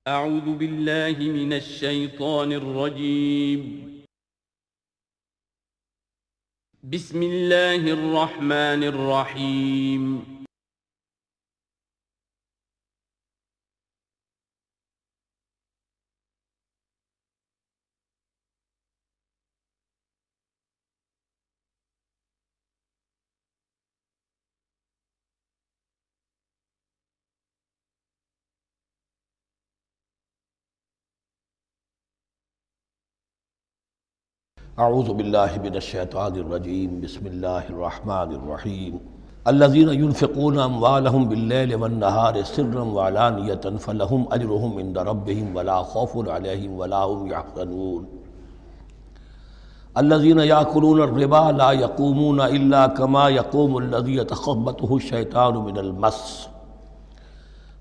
اعوذ باللہ من الشیطان الرجیم بسم اللہ الرحمن الرحیم اعوذ باللہ من الشیطان الرجیم بسم اللہ الرحمن الرحیم الذین ينفقون اموالهم باللیل والنہار سرا وعلانیۃ فلہم اجرہم عند ربہم ولا خوف علیہم ولا هم یحزنون الذین یاکلون الربا لا یقومون الا کما یقوم الذی یتخبطہ الشیطان من المس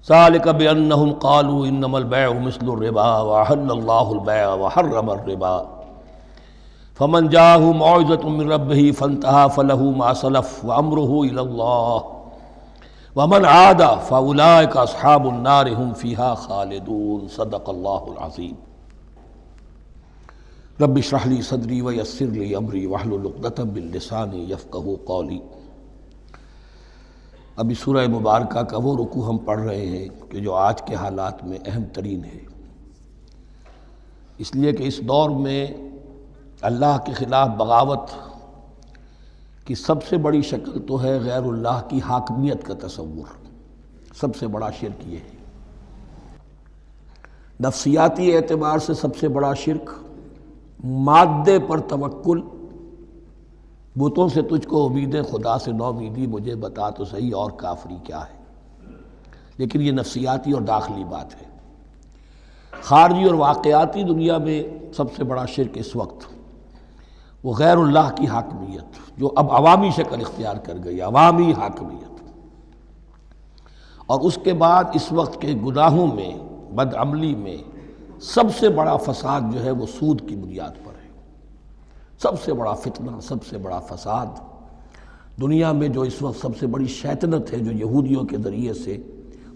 ذلک بانہم قالوا انما البیع مثل الربا واحل اللہ البیع وحرم الربا فمن جاءه موعظة من ربه فانتهى فله ما سلف وأمره إلى الله ومن عاد فأولئك أصحاب النار هم فيها خالدون صدق الله العظيم رب اشرح لي صدري ويسر لي أمري واحلل عقدة من لساني يفقهوا قولي۔ ابھی سورہ مبارکہ کا وہ رکوع ہم پڑھ رہے ہیں کہ جو آج کے حالات میں اہم ترین ہے، اس لیے کہ اس دور میں اللہ کے خلاف بغاوت کی سب سے بڑی شکل تو ہے غیر اللہ کی حاکمیت کا تصور۔ سب سے بڑا شرک یہ ہے، نفسیاتی اعتبار سے سب سے بڑا شرک مادے پر توکل، بتوں سے تجھ کو امید خدا سے نومیدی، مجھے بتا تو صحیح اور کافری کیا ہے۔ لیکن یہ نفسیاتی اور داخلی بات ہے۔ خارجی اور واقعاتی دنیا میں سب سے بڑا شرک اس وقت وہ غیر اللہ کی حاکمیت، جو اب عوامی شکل اختیار کر گئی، عوامی حاکمیت۔ اور اس کے بعد اس وقت کے گناہوں میں، بدعملی میں سب سے بڑا فساد جو ہے وہ سود کی بنیاد پر ہے۔ سب سے بڑا فتنہ، سب سے بڑا فساد دنیا میں جو اس وقت سب سے بڑی شیطنت ہے، جو یہودیوں کے ذریعے سے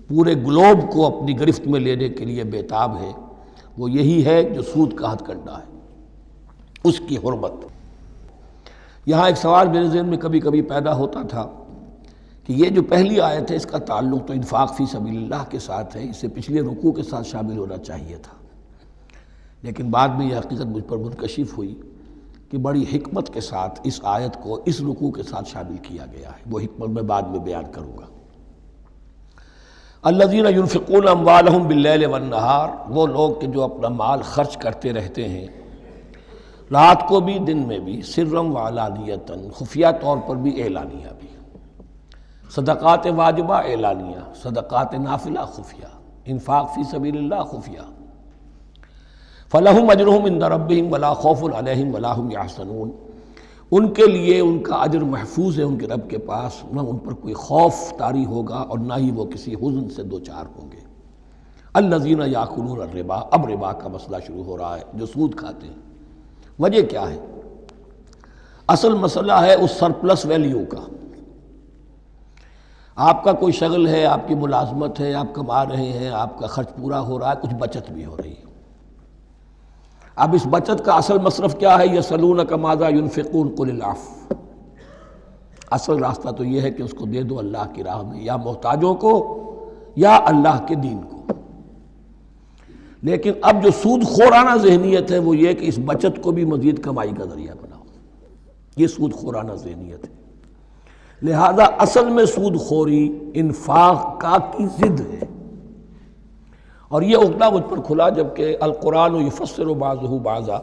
پورے گلوب کو اپنی گرفت میں لینے کے لیے بیتاب ہے، وہ یہی ہے جو سود کا ہتھ کنڈا ہے، اس کی حرمت۔ یہاں ایک سوال میرے ذہن میں کبھی کبھی پیدا ہوتا تھا کہ یہ جو پہلی آیت ہے اس کا تعلق تو انفاق فی سبیل اللہ کے ساتھ ہے، اسے پچھلے رکوع کے ساتھ شامل ہونا چاہیے تھا، لیکن بعد میں یہ حقیقت مجھ پر منکشف ہوئی کہ بڑی حکمت کے ساتھ اس آیت کو اس رکوع کے ساتھ شامل کیا گیا ہے۔ وہ حکمت میں بعد میں بیان کروں گا۔ الذین ينفقون اموالهم باللیل والنہار، وہ لوگ کہ جو اپنا مال خرچ کرتے رہتے ہیں رات کو بھی دن میں بھی، سرم وعلانیتاً، خفیہ طور پر بھی اعلانیہ بھی، صدقات واجبہ اعلانیہ، صدقات نافلہ خفیہ، انفاق فی سبیل اللہ خفیہ، فلہم اجرہم عند ربہم ولا خوف علیہم ولا هم یحزنون، ان کے لیے ان کا اجر محفوظ ہے ان کے رب کے پاس، نہ ان پر کوئی خوف طاری ہوگا اور نہ ہی وہ کسی حزن سے دوچار ہوں گے۔ الذین یاکلون الربا، اب ربا کا مسئلہ شروع ہو رہا ہے، جو سود کھاتے ہیں۔ وجہ کیا ہے؟ اصل مسئلہ ہے اس سرپلس ویلیو کا۔ آپ کا کوئی شغل ہے، آپ کی ملازمت ہے، آپ کما رہے ہیں، آپ کا خرچ پورا ہو رہا ہے، کچھ بچت بھی ہو رہی ہے۔ اب اس بچت کا اصل مصرف کیا ہے؟ یسألونک ماذا ينفقون قل العفو۔ اصل راستہ تو یہ ہے کہ اس کو دے دو اللہ کی راہ میں، یا محتاجوں کو یا اللہ کے دین کو۔ لیکن اب جو سود خورانہ ذہنیت ہے وہ یہ کہ اس بچت کو بھی مزید کمائی کا ذریعہ بناؤ، یہ سود خورانہ ذہنیت ہے۔ لہذا اصل میں سود خوری انفاق کا کی ضد ہے، اور یہ عقدہ مجھ پر کھلا جبکہ القرآن یفسر بعضہ بعضا،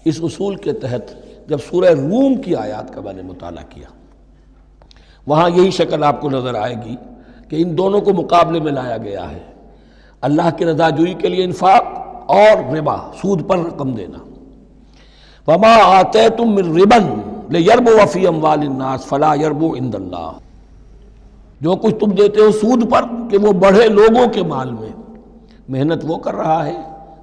اس اصول کے تحت جب سورہ روم کی آیات کا میں نے مطالعہ کیا، وہاں یہی شکل آپ کو نظر آئے گی کہ ان دونوں کو مقابلے میں لایا گیا ہے، اللہ کی رضا جوئی کے لیے انفاق اور ربا، سود پر رقم دینا۔ وما آتیتم من ربا لیربو فی اموال الناس فلا یربو عند اللہ، جو کچھ تم دیتے ہو سود پر کہ وہ بڑھے لوگوں کے مال میں، محنت وہ کر رہا ہے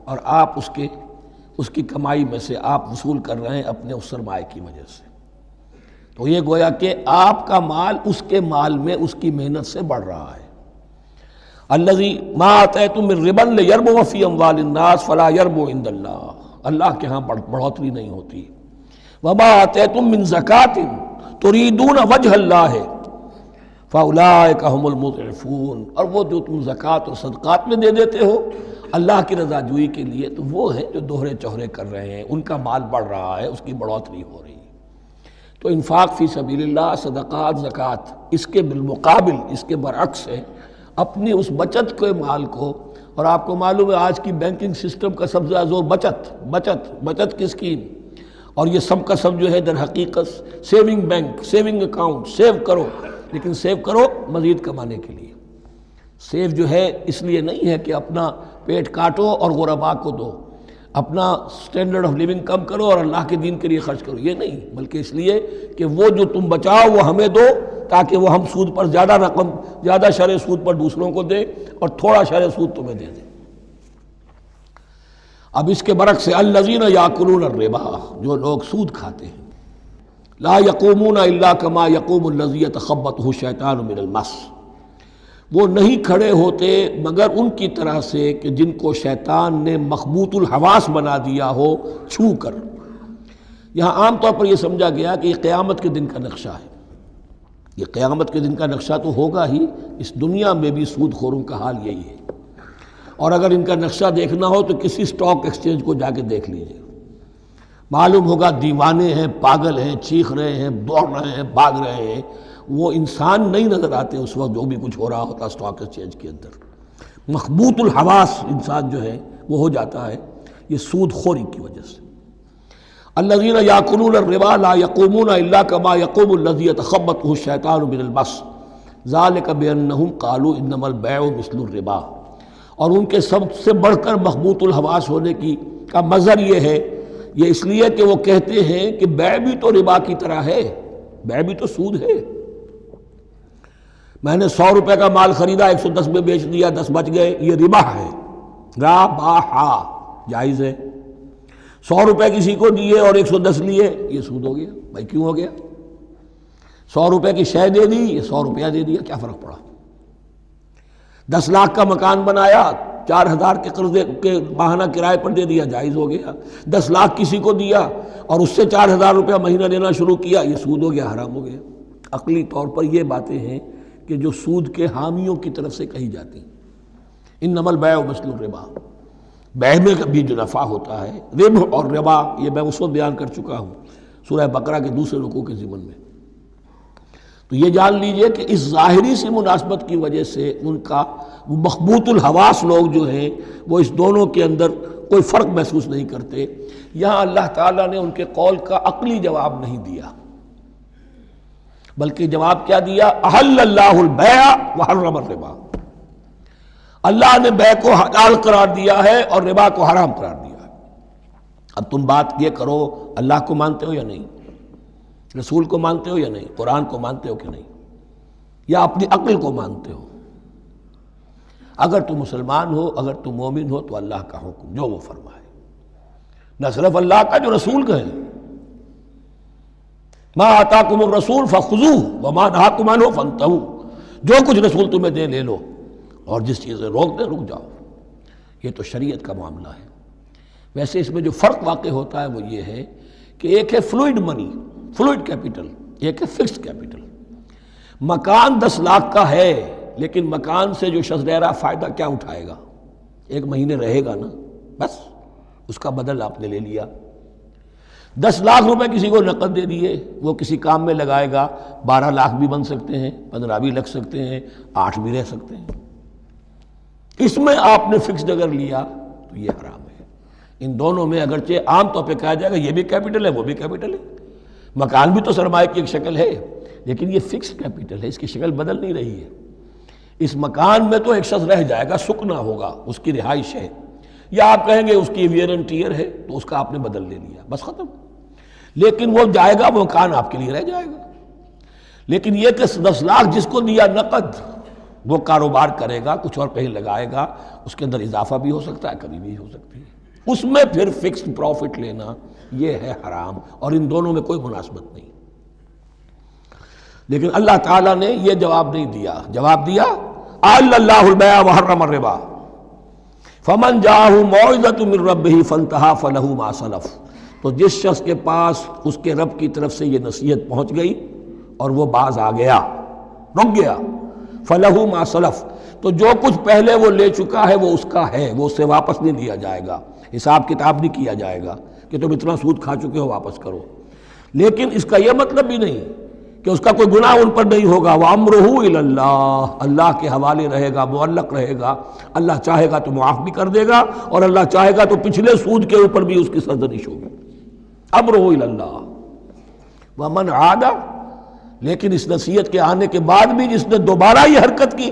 اور آپ اس کی کمائی میں سے آپ وصول کر رہے ہیں اپنے اس سرمایہ کی وجہ سے۔ تو یہ گویا کہ آپ کا مال اس کے مال میں اس کی محنت سے بڑھ رہا ہے، الذی ما آتیتم من ربا لیربو فی اموال الناس فلا یربو عند اللہ، اللہ کے ہاں بڑھوتری نہیں ہوتی. وما آتیتم من زکاۃ تریدون وجہ اللہ فاولئک هم المضعفون، اور وہ جو تم زکوٰۃ اور صدقات میں دے دیتے ہو اللہ کی رضا جوئی کے لیے، تو وہ ہیں جو دوہرے چوہرے کر رہے ہیں، ان کا مال بڑھ رہا ہے، اس کی بڑھوتری ہو رہی ہے. تو انفاق فی سبیل اللہ، صدقات، زکوٰۃ، اس کے بالمقابل، اس کے برعکس ہے اپنی اس بچت کے مال کو. اور آپ کو معلوم ہے آج کی بینکنگ سسٹم کا سب سے زیادہ زور بچت کی اسکیم، اور یہ سب کا سب جو ہے در حقیقت saving bank, saving account, save کرو، لیکن سیو کرو مزید کمانے کے لیے. سیو جو ہے اس لیے نہیں ہے کہ اپنا پیٹ کاٹو اور غرباء کو دو، اپنا سٹینڈرڈ آف لیونگ کم کرو اور اللہ کے دین کے لیے خرچ کرو، یہ نہیں، بلکہ اس لیے کہ وہ جو تم بچاؤ وہ ہمیں دو، تاکہ وہ ہم سود پر زیادہ رقم، زیادہ شرح سود پر دوسروں کو دے اور تھوڑا شرح سود تمہیں دے دے. اب اس کے برعکس سے الذین یاکلون الربا، جو لوگ سود کھاتے ہیں، لا یقومون الا کما یقوم الذی یتخبطہ الشیطان من المس، وہ نہیں کھڑے ہوتے مگر ان کی طرح سے کہ جن کو شیطان نے مخبوط الحواس بنا دیا ہو چھو کر. یہاں عام طور پر یہ سمجھا گیا کہ یہ قیامت کے دن کا نقشہ ہے. یہ قیامت کے دن کا نقشہ تو ہوگا ہی، اس دنیا میں بھی سود خوروں کا حال یہی ہے. اور اگر ان کا نقشہ دیکھنا ہو تو کسی سٹاک ایکسچینج کو جا کے دیکھ لیجئے، معلوم ہوگا دیوانے ہیں، پاگل ہیں، چیخ رہے ہیں، دوڑ رہے ہیں، بھاگ رہے ہیں. وہ انسان نہیں نظر آتے اس وقت جو بھی کچھ ہو رہا ہوتا سٹاک ایکسچینج کے اندر. مخبوط الحواس انسان جو ہے وہ ہو جاتا ہے، یہ سود خوری کی وجہ سے. الذین یاکلون الربا لا یقومون الا کما یقوم الذی یتخبطہ الشیطان من المس ذلک بانہم قالوا انما البیع مثل الربا. اور ان کے سب سے بڑھ کر مخبوط الحواس ہونے کا مظہر یہ ہے، یہ اس لیے کہ وہ کہتے ہیں کہ بیع بھی تو ربا کی طرح ہے، بیع بھی تو سود ہے. میں نے 100 روپے کا مال خریدا، 110 میں بیچ دیا، 10 بچ گئے، یہ ربا ہے، ربا جائز ہے. 100 روپے کسی کو دیے اور 110 لیے، یہ سود ہو گیا. بھائی کیوں ہو گیا؟ 100 روپے کی شے دے دی، یہ 100 روپیہ دے دیا، کیا فرق پڑا؟ 10 لاکھ کا مکان بنایا، 4000 کے قرضے کے ماہانہ کرائے پر دے دیا، جائز ہو گیا. 10 لاکھ کسی کو دیا اور اس سے 4000 روپیہ مہینہ دینا شروع کیا، یہ سود ہو گیا، حرام ہو گیا. عقلی طور پر یہ باتیں ہیں کہ جو سود کے حامیوں کی طرف سے کہی جاتی ہیں. انما البیع مثل الربا، بیع میں بھی جو نفع ہوتا ہے، ربح اور ربا یہ میں اس وقت بیان کر چکا ہوں سورہ بقرہ کے دوسرے رکوع کے ضمن میں. تو یہ جان لیجئے کہ اس ظاہری سی مناسبت کی وجہ سے ان کا مخبوط الحواس لوگ جو ہیں وہ اس دونوں کے اندر کوئی فرق محسوس نہیں کرتے. یہاں اللہ تعالیٰ نے ان کے قول کا عقلی جواب نہیں دیا، بلکہ جواب کیا دیا؟ احل اللہ البیع وحرم الربا. اللہ نے بیع کو حلال قرار دیا ہے اور ربا کو حرام قرار دیا ہے. اب تم بات یہ کرو، اللہ کو مانتے ہو یا نہیں؟ رسول کو مانتے ہو یا نہیں؟ قرآن کو مانتے ہو کہ نہیں؟ یا اپنی عقل کو مانتے ہو؟ اگر تم مسلمان ہو، اگر تم مومن ہو تو اللہ کا حکم جو وہ فرمائے، نہ صرف اللہ کا، جو رسول کا ہے. ما آتاکم الرسول فخذوہ وما نہاکم عنہ فانتہوا، جو کچھ رسول تمہیں دے لے لو، اور جس چیز سے روک دے رک جاؤ. یہ تو شریعت کا معاملہ ہے. ویسے اس میں جو فرق واقع ہوتا ہے وہ یہ ہے کہ ایک ہے فلوئڈ منی، فلوئڈ کیپٹل، ایک ہے فکسڈ کیپٹل. مکان 10 لاکھ کا ہے، لیکن مکان سے جو شخص رہ رہا فائدہ کیا اٹھائے گا؟ 1 مہینے رہے گا نا، بس اس کا بدل آپ نے لے لیا. 10 لاکھ روپے کسی کو نقد دے دیے، وہ کسی کام میں لگائے گا، 12 لاکھ بھی بن سکتے ہیں، 15 بھی لگ سکتے ہیں، 8 بھی رہ سکتے ہیں. اس میں آپ نے فکسڈ اگر لیا تو یہ حرام ہے. ان دونوں میں اگرچہ عام طور پہ کہا جائے گا یہ بھی کیپٹل ہے وہ بھی کیپٹل ہے، مکان بھی تو سرمایہ کی ایک شکل ہے، لیکن یہ فکسڈ کیپٹل ہے، اس کی شکل بدل نہیں رہی ہے. اس مکان میں تو ایک شخص رہ جائے گا، سکنا ہوگا، اس کی رہائش ہے، یا آپ کہیں گے اس کی ویئر اینڈ ٹیئر ہے تو اس کا آپ نے بدل لے لیا، بس ختم. لیکن وہ جائے گا، وہ مکان آپ کے لیے رہ جائے گا. لیکن یہ کہ 10 لاکھ جس کو دیا نقد، وہ کاروبار کرے گا، کچھ اور کہیں لگائے گا، اس کے اندر اضافہ بھی ہو سکتا ہے، کمی بھی ہو سکتی ہے. اس میں پھر فکسڈ پروفٹ لینا یہ ہے حرام، اور ان دونوں میں کوئی مناسبت نہیں. لیکن اللہ تعالیٰ نے یہ جواب نہیں دیا. جواب دیا احل اللہ البیع وحرم الربا فمن جاءہ موعظۃ من ربہ فانتہی فلہ ما سلف، تو جس شخص کے پاس اس کے رب کی طرف سے یہ نصیحت پہنچ گئی اور وہ باز آ گیا، رک گیا، فلہ ما سلف، تو جو کچھ پہلے وہ لے چکا ہے وہ اس کا ہے، وہ اس سے واپس نہیں لیا جائے گا، حساب کتاب نہیں کیا جائے گا کہ تم اتنا سود کھا چکے ہو واپس کرو۔ لیکن اس کا یہ مطلب بھی نہیں کہ اس کا کوئی گناہ ان پر نہیں ہوگا، وَأَمْرُهُ إِلَى اللَّهِ، اللہ کے حوالے رہے گا، معلق رہے گا، اللہ چاہے گا تو معاف بھی کر دے گا اور اللہ چاہے گا تو پچھلے سود کے اوپر بھی اس کی سرزنش ہوگی۔ أَمْرُهُ إِلَى اللَّهِ وَمَنْ عَادَ، لیکن اس نصیحت کے آنے کے بعد بھی جس نے دوبارہ یہ حرکت کی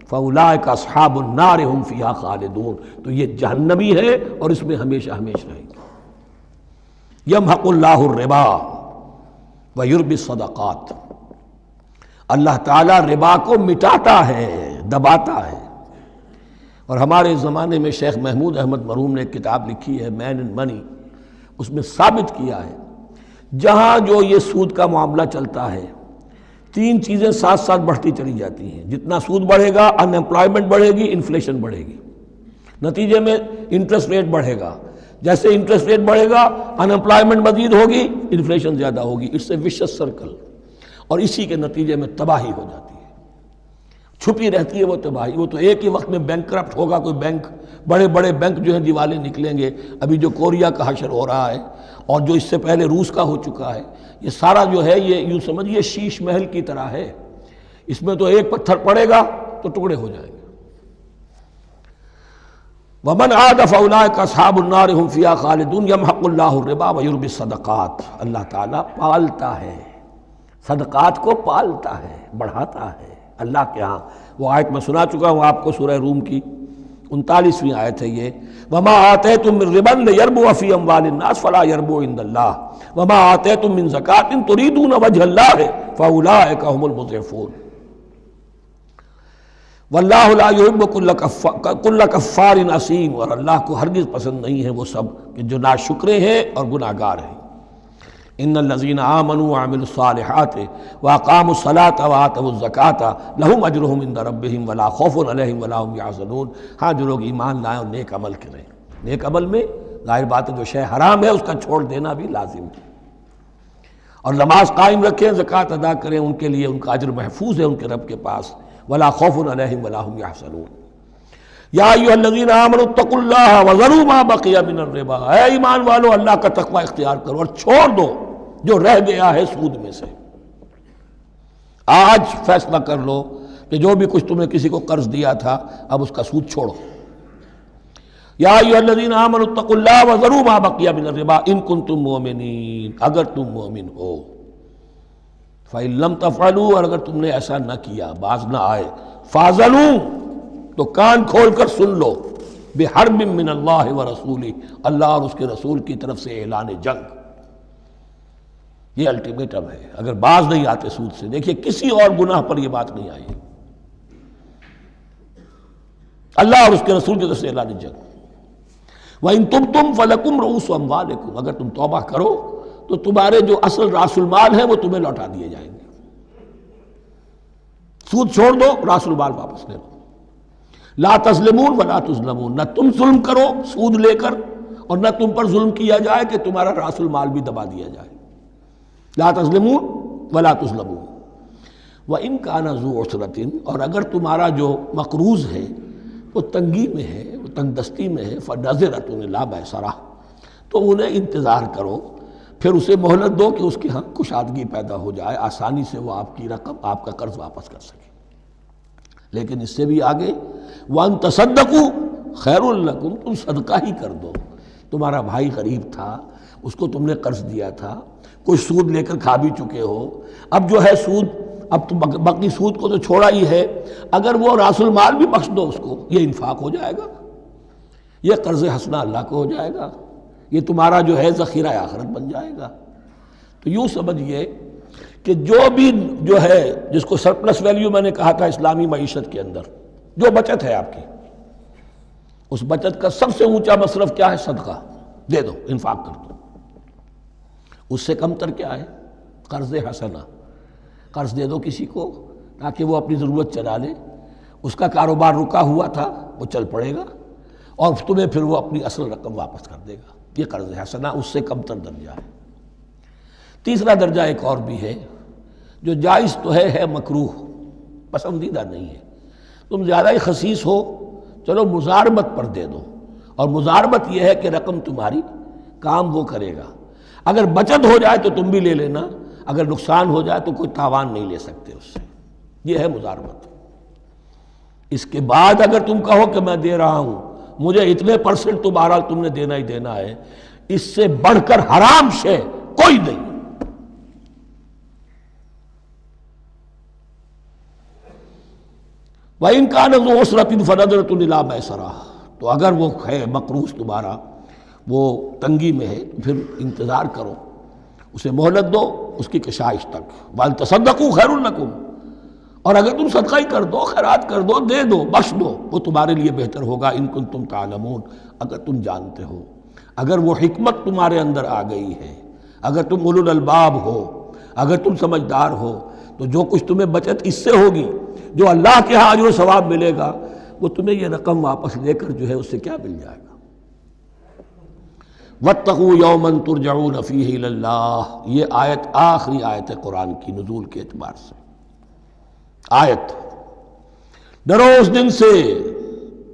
فَأُولَٰئِكَ أَصْحَابُ النَّارِ هُمْ فِيهَا خَالِدُونَ، تو یہ جہنمی ہے اور اس میں ہمیشہ ہمیشہ رہیں گے۔ يَمْحَقُ اللَّهُ الرِّبَا وَيُرْبِي الصَّدَقَاتِ، اللہ تعالیٰ ربا کو مٹاتا ہے، دباتا ہے۔ اور ہمارے زمانے میں شیخ محمود احمد مرحوم نے ایک کتاب لکھی ہے مین اینڈ منی، اس میں ثابت کیا ہے جہاں جو یہ سود کا معاملہ چلتا ہے تین چیزیں ساتھ ساتھ بڑھتی چلی جاتی ہیں، جتنا سود بڑھے گا ان امپلائمنٹ بڑھے گی، انفلیشن بڑھے گی، نتیجے میں انٹرسٹ ریٹ بڑھے گا، جیسے انٹرسٹ ریٹ بڑھے گا ان امپلائمنٹ مزید ہوگی، انفلیشن زیادہ ہوگی، اٹس اے ویشس سرکل، اور اسی کے نتیجے میں تباہی ہو جاتی ہے، چھپی رہتی ہے وہ تباہی۔ وہ تو ایک ہی وقت میں بینک کرپٹ ہوگا، کوئی بینک، بڑے بڑے بینک جو ہیں دیوالے نکلیں گے، ابھی جو کوریا کا حشر ہو رہا ہے اور جو اس سے پہلے روس کا ہو چکا ہے، یہ سارا جو ہے یہ یوں سمجھیے شیش محل کی طرح ہے، اس میں تو ایک پتھر پڑے گا تو ٹکڑے ہو جائیں گے۔ وَمَنْ عَادَ فَأُولَٰئِكَ أَصْحَابُ النَّارِ هُمْ فِيهَا خَالِدُونَ يَمْحَقُ اللَّهُ الرِّبَا وَيُرْبِي الصَّدَقَاتِ، اللہ تعالیٰ پالتا ہے، صدقات کو پالتا ہے، بڑھاتا ہے اللہ کے ہاں۔ وہ آیت میں سنا چکا ہوں آپ کو، سورہ روم کی 39ویں آیت ہے یہ، وَمَا آتَيْتُم مِّن رِّبًا لِيَرْبُوَ فِي أَمْوَالِ النَّاسِ فَلَا يَرْبُو عِندَ اللَّهِ وَمَا آتَيْتُم مِّن زَكَاةٍ تُرِيدُونَ وَجْهَ اللَّهِ فَأُولَٰئِكَ هُمُ الْمُضْعِفُونَ واللہ لا یحب کل کفار اثیم، اور اللہ کو ہرگز پسند نہیں ہے وہ سب کہ جو ناشکرے ہیں اور گناہ گار ہیں۔ ان الذین آمنوا وعملوا الصالحات واقاموا الصلاة وآتوا الزکاة لہم اجرہم عند ربہم ولا خوف علیہم ولا هم یحزنون، ہاں جو لوگ ایمان لائیں اور نیک عمل کریں، نیک عمل میں ظاہر بات ہے جو شے حرام ہے اس کا چھوڑ دینا بھی لازم ہے، اور نماز قائم رکھیں، زکوٰۃ ادا کریں، ان کے لیے ان کا اجر محفوظ ہے ان کے رب کے پاس، ولا خوف علیہم ولا هم یحزنون۔ یا ایھا الذین آمنوا اتقوا اللہ وذروا ما بقی من الربا، اے ایمان والو اللہ کا تقوی اختیار کرو اور چھوڑ دو جو رہ گیا ہے سود میں سے۔ آج فیصلہ کر لو کہ جو بھی کچھ تم نے کسی کو قرض دیا تھا اب اس کا سود چھوڑو۔ یا ایھا الذین آمنوا اتقوا اللہ وذروا ما بقی من الربا ان کنتم مؤمنین، اگر تم مومن ہو۔ فَإِن لَمْ تَفْعَلُوا، اور اگر تم نے ایسا نہ کیا، باز نہ آئے، فَاعْذَنُوا، تو کان کھول کر سن لو، بِحَرْبٍ مِّنَ اللَّهِ وَرَسُولِهِ، اللہ اور اس کے رسول کی طرف سے اعلان جنگ۔ یہ الٹیمیٹم ہے، اگر باز نہیں آتے سود سے۔ دیکھیے کسی اور گناہ پر یہ بات نہیں آئی، اللہ اور اس کے رسول کی طرف سے اعلان جنگ۔ وَإِن تُبْتُمْ فَلَكُمْ رُءُوسُ أَمْوَالِكُمْ، اگر تم توبہ کرو تو تمہارے جو اصل راس المال ہیں وہ تمہیں لوٹا دیے جائیں گے۔ سود چھوڑ دو، راس المال واپس لے لو۔ لا تظلمون ولا تظلمون، نہ تم ظلم کرو سود لے کر اور نہ تم پر ظلم کیا جائے کہ تمہارا راس المال بھی دبا دیا جائے۔ لا تظلمون ولا تظلمون۔ وَإِن كَانَ ذُو عُسْرَةٍ، اور اگر تمہارا جو مقروض ہے وہ تنگی میں ہے، وہ تنگ دستی میں ہے، فَنَظِرَةٌ إِلَىٰ مَيْسَرَةٍ، تو انہیں انتظار کرو، پھر اسے مہلت دو کہ اس کی ہاں کشادگی پیدا ہو جائے، آسانی سے وہ آپ کی رقم، آپ کا قرض واپس کر سکے۔ لیکن اس سے بھی آگے وَأَن تَصَدَّقُوا خَيْرٌ لَكُمْ، تم صدقہ ہی کر دو۔ تمہارا بھائی غریب تھا، اس کو تم نے قرض دیا تھا، کچھ سود لے کر کھا بھی چکے ہو، اب جو ہے سود، اب تو باقی سود کو تو چھوڑا ہی ہے، اگر وہ راس المال بھی بخش دو اس کو، یہ انفاق ہو جائے گا، یہ قرض حسنہ اللہ کو ہو جائے گا، یہ تمہارا جو ہے ذخیرہ آخرت بن جائے گا۔ تو یوں سمجھیے کہ جو بھی جو ہے جس کو سرپلس ویلیو میں نے کہا تھا اسلامی معیشت کے اندر، جو بچت ہے آپ کی، اس بچت کا سب سے اونچا مصرف کیا ہے؟ صدقہ دے دو، انفاق کر دو۔ اس سے کم تر کیا ہے؟ قرض حسنہ، قرض دے دو کسی کو تاکہ وہ اپنی ضرورت چلا لے، اس کا کاروبار رکا ہوا تھا وہ چل پڑے گا اور تمہیں پھر وہ اپنی اصل رقم واپس کر دے گا. یہ قرض حسنہ اس سے کم تر درجہ ہے. تیسرا درجہ ایک اور بھی ہے جو جائز تو ہے مکروہ، پسندیدہ نہیں ہے. تم زیادہ ہی خسیس ہو، چلو مزاربت پر دے دو، اور مزاربت یہ ہے کہ رقم تمہاری کام وہ کرے گا. اگر بچت ہو جائے تو تم بھی لے لینا، اگر نقصان ہو جائے تو کوئی تاوان نہیں لے سکتے اس سے. یہ ہے مزاربت. اس کے بعد اگر تم کہو کہ میں دے رہا ہوں، مجھے اتنے % تو بہرحال تم نے دینا ہی دینا ہے، اس سے بڑھ کر حرام شے کوئی نہیں. وَإِنْ كَانَ ذُو عُسْرَةٍ فَنَظِرَةٌ إِلَىٰ مَيْسَرَةٍ، تو اگر وہ ہے مقروض تمہارا وہ تنگی میں ہے، پھر انتظار کرو، اسے مہلت دو اس کی کشائش تک. وَأَن تَصَدَّقُوا خَيْرٌ لَكُمْ، اور اگر تم صدقہ ہی کر دو، خیرات کر دو، دے دو، بخش دو، وہ تمہارے لیے بہتر ہوگا. ان کنتم تعلمون، اگر تم جانتے ہو، اگر وہ حکمت تمہارے اندر آ گئی ہے، اگر تم اولو الالباب ہو، اگر تم سمجھدار ہو، تو جو کچھ تمہیں بچت اس سے ہوگی، جو اللہ کے ہاں اجر و ثواب ملے گا، وہ تمہیں یہ رقم واپس لے کر جو ہے اس سے کیا مل جائے گا. وَاتَّقُوا يَوْمًا تُرْجَعُونَ فِيهِ إِلَى اللَّهِ، یہ آیت آخری آیت ہے قرآن کی نزول کے اعتبار سے. آیت ڈرو اس دن سے،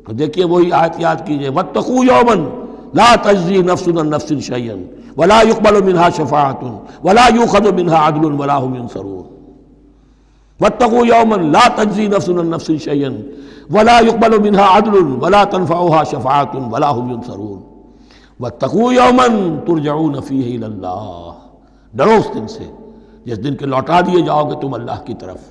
تو دیکھیے وہی آیت یاد کیجئے. وَاتَّقُوا يَوْمًا لَا تَجْزِي نَفْسٌ عَن نَفْسٍ شَيْئًا وَلَا يُقْبَلُ مِنْهَا شَفَاعَةٌ وَلَا يُؤْخَذُ مِنْهَا عَدْلٌ وَلَا هُمْ يُنصَرُونَ. وَاتَّقُوا يَوْمًا لَا تَجْزِي نَفْسٌ عَن نَفْسٍ شَيْئًا وَلَا يُقْبَلُ مِنْهَا عَدْلٌ وَلَا تَنفَعُهَا شَفَاعَةٌ وَلَا هُمْ يُنصَرُونَ. وَاتَّقُوا يَوْمًا تُرْجَعُونَ فِيهِ إِلَى اللَّهِ، ڈرو اس دن سے جس دن کے لوٹا دیے جاؤ گے تم اللہ کی طرف.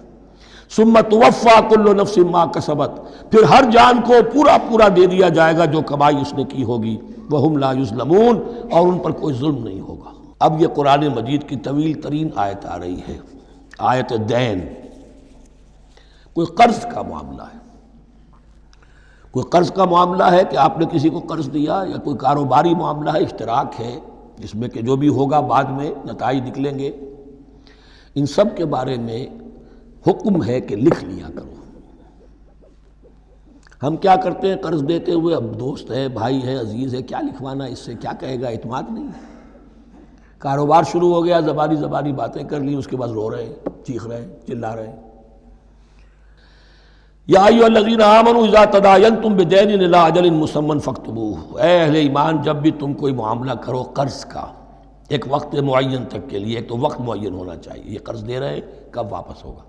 ثُمَّ تُوَفَّىٰ كُلُّ نَفْسٍ مَا كَسَبَتْ، پھر ہر جان کو پورا پورا دے دیا جائے گا جو کمائی اس نے کی ہوگی. وَهُمْ لَا يُظْلَمُونَ، اور ان پر کوئی ظلم نہیں ہوگا. اب یہ قرآن مجید کی طویل ترین آیت آ رہی ہے، آیت دین. کوئی قرض کا معاملہ ہے، کوئی قرض کا معاملہ ہے کہ آپ نے کسی کو قرض دیا، یا کوئی کاروباری معاملہ ہے، اشتراک ہے جس میں کہ جو بھی ہوگا بعد میں نتائج نکلیں گے. ان سب کے بارے میں حکم ہے کہ لکھ لیا کرو. ہم کیا کرتے ہیں قرض دیتے ہوئے، اب دوست ہے، بھائی ہے، عزیز ہے، کیا لکھوانا، اس سے کیا کہے گا، اعتماد نہیں ہے. کاروبار شروع ہو گیا، زبانی باتیں کر لی، اس کے بعد رو رہے ہیں، چیخ رہے ہیں، چلا رہے ہیں. یا ایھا الذین آمنوا اذا تداینتم بدین الی اجل مسمى فاکتبوہ، اے اہل ایمان جب بھی تم کوئی معاملہ کرو قرض کا ایک وقت معین تک کے لیے، ایک تو وقت معین ہونا چاہیے، یہ قرض دے رہے ہیں کب واپس ہوگا.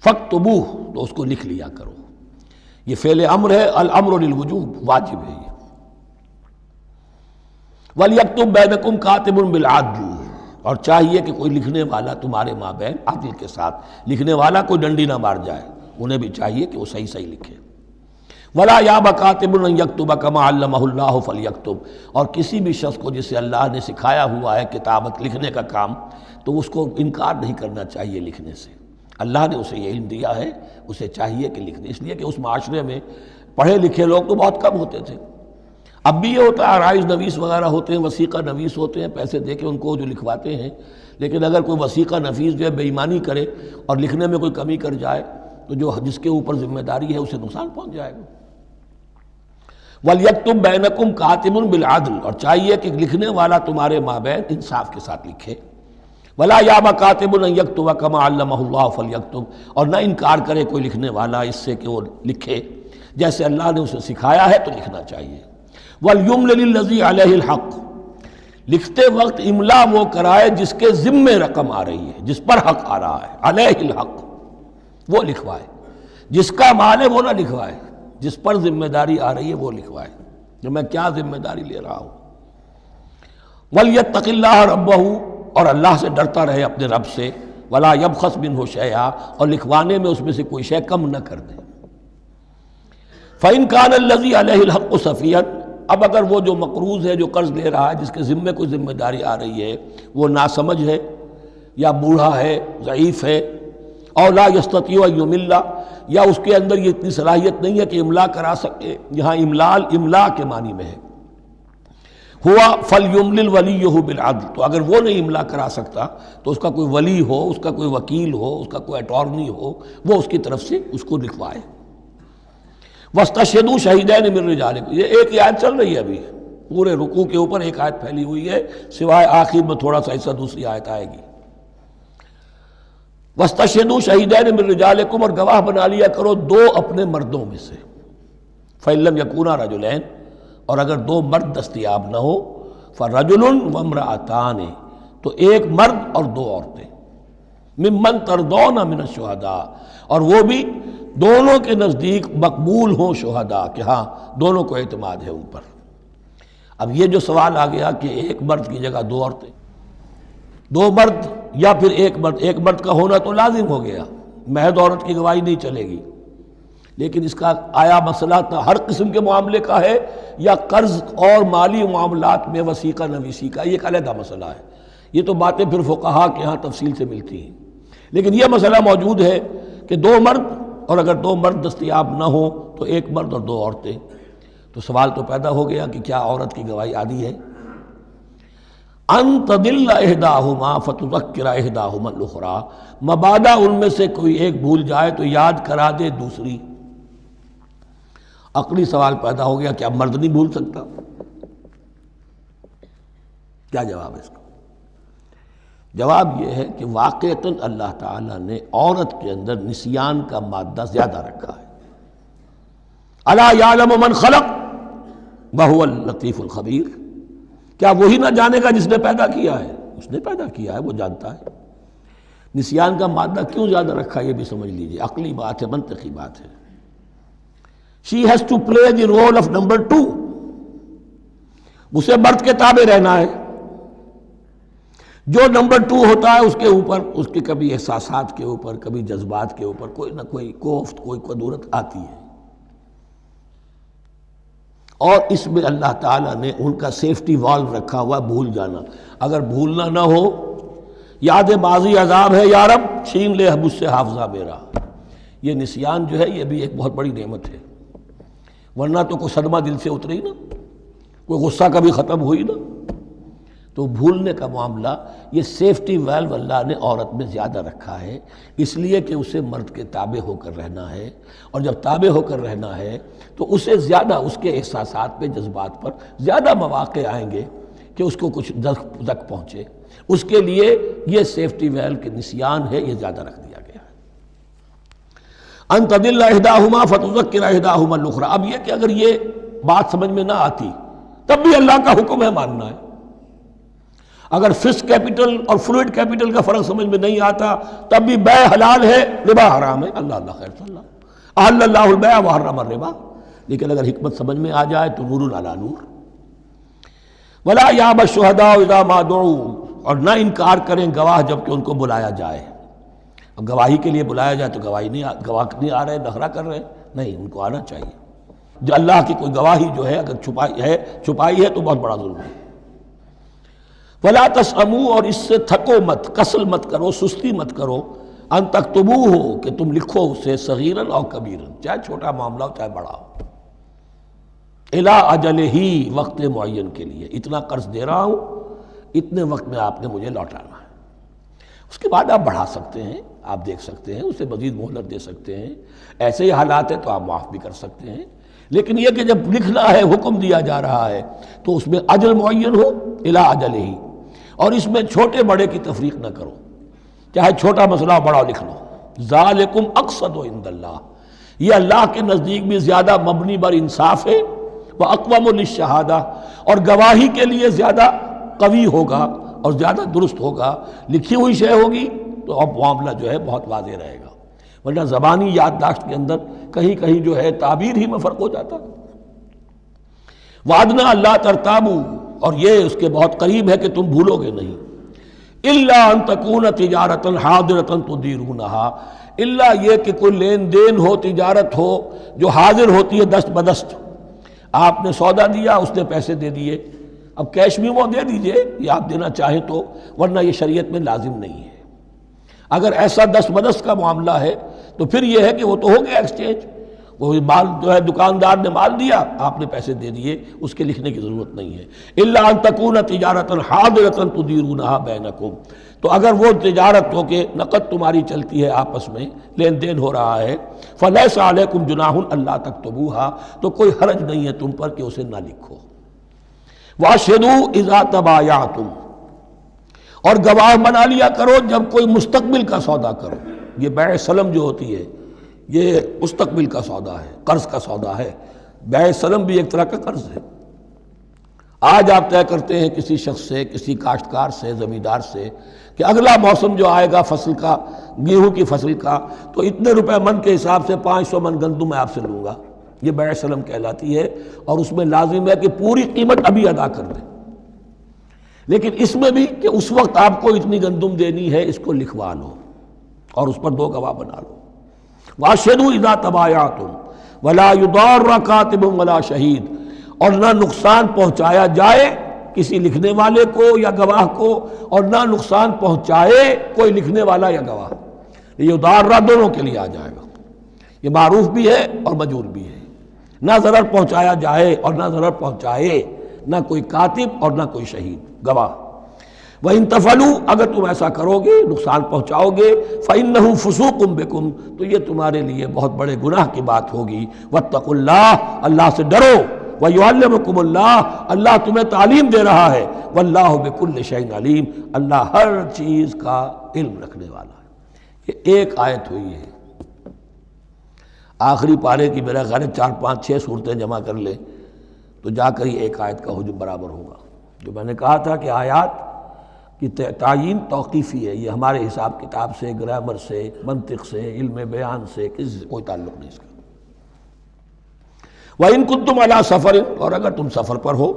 فاکتبوہ، تو اس کو لکھ لیا کرو. یہ فعل امر ہے، الامر للوجوب، واجب ہے یہ. وَلْيَكْتُبْ بَيْنَكُمْ كَاتِبٌ بِالْعَدْلِ، اور چاہیے کہ کوئی لکھنے والا تمہارے مابین عدل کے ساتھ، لکھنے والا کوئی ڈنڈی نہ مار جائے، انہیں بھی چاہیے کہ وہ صحیح صحیح لکھے. وَلَا يَأْبَ كَاتِبٌ أَن يَكْتُبَ كَمَا عَلَّمَهُ اللَّهُ فَلْيَكْتُبْ، اور کسی بھی شخص کو جسے اللہ نے سکھایا ہوا ہے کتابت لکھنے کا کام، تو اس کو انکار نہیں کرنا چاہیے لکھنے سے. اللہ نے اسے یہ علم دیا ہے، اسے چاہیے کہ لکھ دے. اس لیے کہ اس معاشرے میں پڑھے لکھے لوگ تو بہت کم ہوتے تھے. اب بھی یہ ہوتا ہے، عرائض نویس وغیرہ ہوتے ہیں، وثیقہ نویس ہوتے ہیں، پیسے دے کے ان کو جو لکھواتے ہیں. لیکن اگر کوئی وثیقہ نفیس جو ہے بے ایمانی کرے اور لکھنے میں کوئی کمی کر جائے تو جو جس کے اوپر ذمہ داری ہے اسے نقصان پہنچ جائے گا. وَلْيَكْتُبْ بَيْنَكُمْ كَاتِبٌ بِالْعَدْلِ، اور چاہیے کہ لکھنے والا تمہارے مابین انصاف کے ساتھ لکھے. وَلَا يَأْبَ كَاتِبٌ أَن يَكْتُبَ كَمَا عَلَّمَهُ اللَّهُ فَلْيَكْتُبْ، اور نہ انکار کرے کوئی لکھنے والا اس سے کہ وہ لکھے جیسے اللہ نے اسے سکھایا ہے تو لکھنا چاہیے. وَلْيُمْلِلِ الَّذِي عَلَيْهِ الْحَقُّ، لکھتے وقت املا وہ کرائے جس کے ذمے رقم آ رہی ہے، جس پر حق آ رہا ہے. علیہ الحق، وہ لکھوائے. جس کا مال ہے وہ نہ لکھوائے، جس پر ذمہ داری آ رہی ہے وہ لکھوائے کہ میں کیا ذمہ داری لے رہا ہوں. وَلْيَتَّقِ اللَّهَ رَبَّهُ، اور اللہ سے ڈرتا رہے اپنے رب سے. وَلَا يَبْخَسْ مِنْهُ شَيْئًا، اور لکھوانے میں اس میں سے کوئی شے کم نہ کر دے. فَإِنْ كَانَ الَّذِي عَلَيْهِ الْحَقُّ سَفِيًّا، اب اگر وہ جو مقروض ہے، جو قرض لے رہا ہے، جس کے ذمے کوئی ذمہ داری آ رہی ہے، وہ ناسمجھ ہے یا بوڑھا ہے، ضعیف ہے، اور لا یستطیع ان یمل، یا اس کے اندر یہ اتنی صلاحیت نہیں ہے کہ املا کرا سکے، یہاں املا کے معنی میں ہے. ہوا فلیملل ولیہ بالعدل، تو اگر وہ نہیں املا کرا سکتا تو اس کا کوئی ولی ہو، اس کا کوئی وکیل ہو، اس کا کوئی اٹارنی ہو، وہ اس کی طرف سے اس کو لکھوائے۔ واستشہدوا شہیدین من رجالکم، یہ ایک ہی آیت چل رہی ہے ابھی، پورے رکوع کے اوپر ایک آیت پھیلی ہوئی ہے، سوائے آخر میں تھوڑا سا حصہ دوسری آیت آئے گی۔ واستشہدوا شہیدین من رجالکم، اور گواہ بنا لیا کرو دو اپنے مردوں میں سے، فإن لم یکونا رجلین، اور اگر دو مرد دستیاب نہ ہو، فرجل وامرأتان، تو ایک مرد اور دو عورتیں، ممن ترضون من الشہداء، اور وہ بھی دونوں کے نزدیک مقبول ہوں شہداء، کہ ہاں دونوں کو اعتماد ہے ان پر۔ اب یہ جو سوال آ گیا کہ ایک مرد کی جگہ دو عورتیں، دو مرد یا پھر ایک مرد کا ہونا تو لازم ہو گیا، محض عورت کی گواہی نہیں چلے گی، لیکن اس کا آیا مسئلہ ہر قسم کے معاملے کا ہے یا قرض اور مالی معاملات میں وثیقہ نویسی کا، یہ ایک علیحدہ مسئلہ ہے، یہ تو باتیں پھر فقہا کے ہاں تفصیل سے ملتی ہیں، لیکن یہ مسئلہ موجود ہے کہ دو مرد، اور اگر دو مرد دستیاب نہ ہوں تو ایک مرد اور دو عورتیں، تو سوال تو پیدا ہو گیا کہ کیا عورت کی گواہی عادی ہے؟ ان تضل احداہما فتذکر احداہما الاخری، مبادا ان میں سے کوئی ایک بھول جائے تو یاد کرا دے دوسری۔ عقلی سوال پیدا ہو گیا، کیا مرد نہیں بھول سکتا؟ کیا جواب ہے اس کا؟ جواب یہ ہے کہ واقعتاً اللہ تعالیٰ نے عورت کے اندر نسیان کا مادہ زیادہ رکھا ہے۔ الا یعلم من خلق وہو اللطیف الخبیر، کیا وہی نہ جانے گا جس نے پیدا کیا ہے؟ اس نے پیدا کیا ہے، وہ جانتا ہے۔ نسیان کا مادہ کیوں زیادہ رکھا یہ بھی سمجھ لیجیے، عقلی بات ہے، منطقی بات ہے۔ She has to play the role of number 2، اسے مرد کے تابع رہنا ہے، جو نمبر 2 ہوتا ہے اس کے اوپر، اس کے کبھی احساسات کے اوپر، کبھی جذبات کے اوپر کوئی نہ کوئی کوفت، کوئی قدورت آتی ہے، اور اس میں اللہ تعالیٰ نے ان کا سیفٹی والو رکھا ہوا، بھول جانا، اگر بھولنا نہ ہو، یاد ماضی عذاب ہے یا رب چھین لے مجھ سے حافظہ میرا، یہ نسیان جو ہے یہ بھی ایک بہت بڑی نعمت ہے، ورنہ تو کوئی صدمہ دل سے اترے ہی نا، کوئی غصہ کبھی ختم ہوئی نا، تو بھولنے کا معاملہ یہ سیفٹی ویلو اللہ نے عورت میں زیادہ رکھا ہے، اس لیے کہ اسے مرد کے تابع ہو کر رہنا ہے، اور جب تابع ہو کر رہنا ہے تو اسے زیادہ اس کے احساسات پہ، جذبات پر زیادہ مواقع آئیں گے کہ اس کو کچھ زک پہنچے، اس کے لیے یہ سیفٹی ویلو کہ نسیان ہے یہ زیادہ رکھ دیا گیا ہے۔ ان تضل احداہما فتذکر احداہما الاخری، اب یہ کہ اگر یہ بات سمجھ میں نہ آتی تب بھی اللہ کا حکم ہے ماننا ہے، اگر فسٹ کیپٹل اور فلوئڈ کیپٹل کا فرق سمجھ میں نہیں آتا تب بھی بیع حلال ہے، ربا حرام ہے، اللہ خیر صلی اللہ احل اللہ البیع وحرم الربا، لیکن اگر حکمت سمجھ میں آ جائے تو نور علی نور۔ ولا یأبی الشہداء اذا ما دعوا، اور نہ انکار کریں گواہ جب کہ ان کو بلایا جائے، اب گواہی کے لیے بلایا جائے تو گواہ نہیں آ رہے، نخرہ کر رہے ہیں، نہیں، ان کو آنا چاہیے، جو اللہ کی کوئی گواہی جو ہے اگر چھپائی ہے تو بہت بڑا ظلم ہے۔ ولا تسأموا، اور اس سے تھکو مت، کسل مت کرو، سستی مت کرو، ان تکتبوہ، کہ تم لکھو اسے، صغیراً او کبیراً، چاہے چھوٹا معاملہ ہو چاہے بڑا ہو، الی اجلہ، وقت معین کے لیے، اتنا قرض دے رہا ہوں، اتنے وقت میں آپ نے مجھے لوٹانا ہے، اس کے بعد آپ بڑھا سکتے ہیں، آپ دیکھ سکتے ہیں، اسے مزید مہلت دے سکتے ہیں، ایسے ہی حالات ہیں تو آپ معاف بھی کر سکتے ہیں، لیکن یہ کہ جب لکھنا ہے، حکم دیا جا رہا ہے تو اس میں اجل معین ہو، الی اجلہ، اور اس میں چھوٹے بڑے کی تفریق نہ کرو، چاہے چھوٹا مسئلہ ہو بڑا لکھ لو، ذالکم اقسط عند اللہ، یہ اللہ کے نزدیک بھی زیادہ مبنی بر انصاف ہے، واقوم للشہادہ، اور گواہی کے لیے زیادہ قوی ہوگا اور زیادہ درست ہوگا، لکھی ہوئی شے ہوگی تو اب معاملہ جو ہے بہت واضح رہے گا، ورنہ زبانی یادداشت کے اندر کہیں کہیں جو ہے تعبیر ہی میں فرق ہو جاتا۔ وعدنا اللہ ترتابو، اور یہ اس کے بہت قریب ہے کہ تم بھولو گے نہیں، الا ان تکون تجارتا حاضرتا تدیرونہا، الا یہ کہ کوئی لین دین ہو، تجارت ہو جو حاضر ہوتی ہے دست بدست، آپ نے سودا دیا، اس نے پیسے دے دیے، اب کیش بھی وہ دے دیجئے یا آپ دینا چاہیں تو، ورنہ یہ شریعت میں لازم نہیں ہے۔ اگر ایسا دست بدست کا معاملہ ہے تو پھر یہ ہے کہ وہ تو ہو گیا ایکسچینج، وہ مال جو ہے دکاندار نے مال دیا، آپ نے پیسے دے دیے، اس کے لکھنے کی ضرورت نہیں ہے۔ الا ان تکون تجارۃ حاضرۃ تدیرونھا بینکم، تو اگر وہ تجارت ہو کہ نقد تمہاری چلتی ہے، آپس میں لین دین ہو رہا ہے، فلیس علیکم جناح الا تکتبوھا، تو کوئی حرج نہیں ہے تم پر کہ اسے نہ لکھو۔ واشہدوا اذا تبایعتم، اور گواہ بنا لیا کرو جب کوئی مستقبل کا سودا کرو۔ یہ بیع سلم جو ہوتی ہے یہ مستقبل کا سودا ہے، قرض کا سودا ہے۔ بیع سلم بھی ایک طرح کا قرض ہے۔ آج آپ طے کرتے ہیں کسی شخص سے، کسی کاشتکار سے، زمیندار سے کہ اگلا موسم جو آئے گا فصل کا، گیہوں کی فصل کا، تو اتنے روپے من کے حساب سے 500 من گندم میں آپ سے لوں گا۔ یہ بیع سلم کہلاتی ہے، اور اس میں لازم ہے کہ پوری قیمت ابھی ادا کر دیں۔ لیکن اس میں بھی کہ اس وقت آپ کو اتنی گندم دینی ہے، اس کو لکھوا لو اور اس پر 2 گواہ بنا لو۔ واشہدوا اذا تبایعتم ولا یضار کاتب ولا شہید، اور نہ نقصان پہنچایا جائے کسی لکھنے والے کو یا گواہ کو، اور نہ نقصان پہنچائے کوئی لکھنے والا یا گواہ۔ یہ یضار دونوں کے لیے آ جائے گا، یہ معروف بھی ہے اور مجرور بھی ہے۔ نہ ضرر پہنچایا جائے اور نہ ضرر پہنچائے، نہ کوئی کاتب اور نہ کوئی شہید گواہ۔ وَإِن تَفْعَلُوا، اگر تم ایسا کرو گے، نقصان پہنچاؤ گے، فَإِنَّهُ فُسُوقٌ بِكُمْ، تو یہ تمہارے لیے بہت بڑے گناہ کی بات ہوگی۔ وَاتَّقُوا اللَّهَ، اللہ سے ڈرو، وَيُعَلِّمُكُمُ اللَّهُ، اللہ تمہیں تعلیم دے رہا ہے، وَاللَّهُ بِكُلِّ شَيْءٍ عَلِيمٌ، اللہ ہر چیز کا علم رکھنے والا ہے۔ یہ ایک آیت ہوئی ہے، آخری پارے کی میرا خیال ہے 4 5 6 صورتیں جمع کر لیں تو جا کر یہ ایک آیت کا حجم برابر ہوگا۔ جو میں نے کہا تھا کہ آیات کی تعیین توقیفی ہے، یہ ہمارے حساب کتاب سے، گرامر سے، منطق سے، علم بیان سے کسی سے کوئی تعلق نہیں اس کا۔ وَإِن كُنتُمْ عَلَىٰ سَفَرٍ، اور اگر تم سفر پر ہو،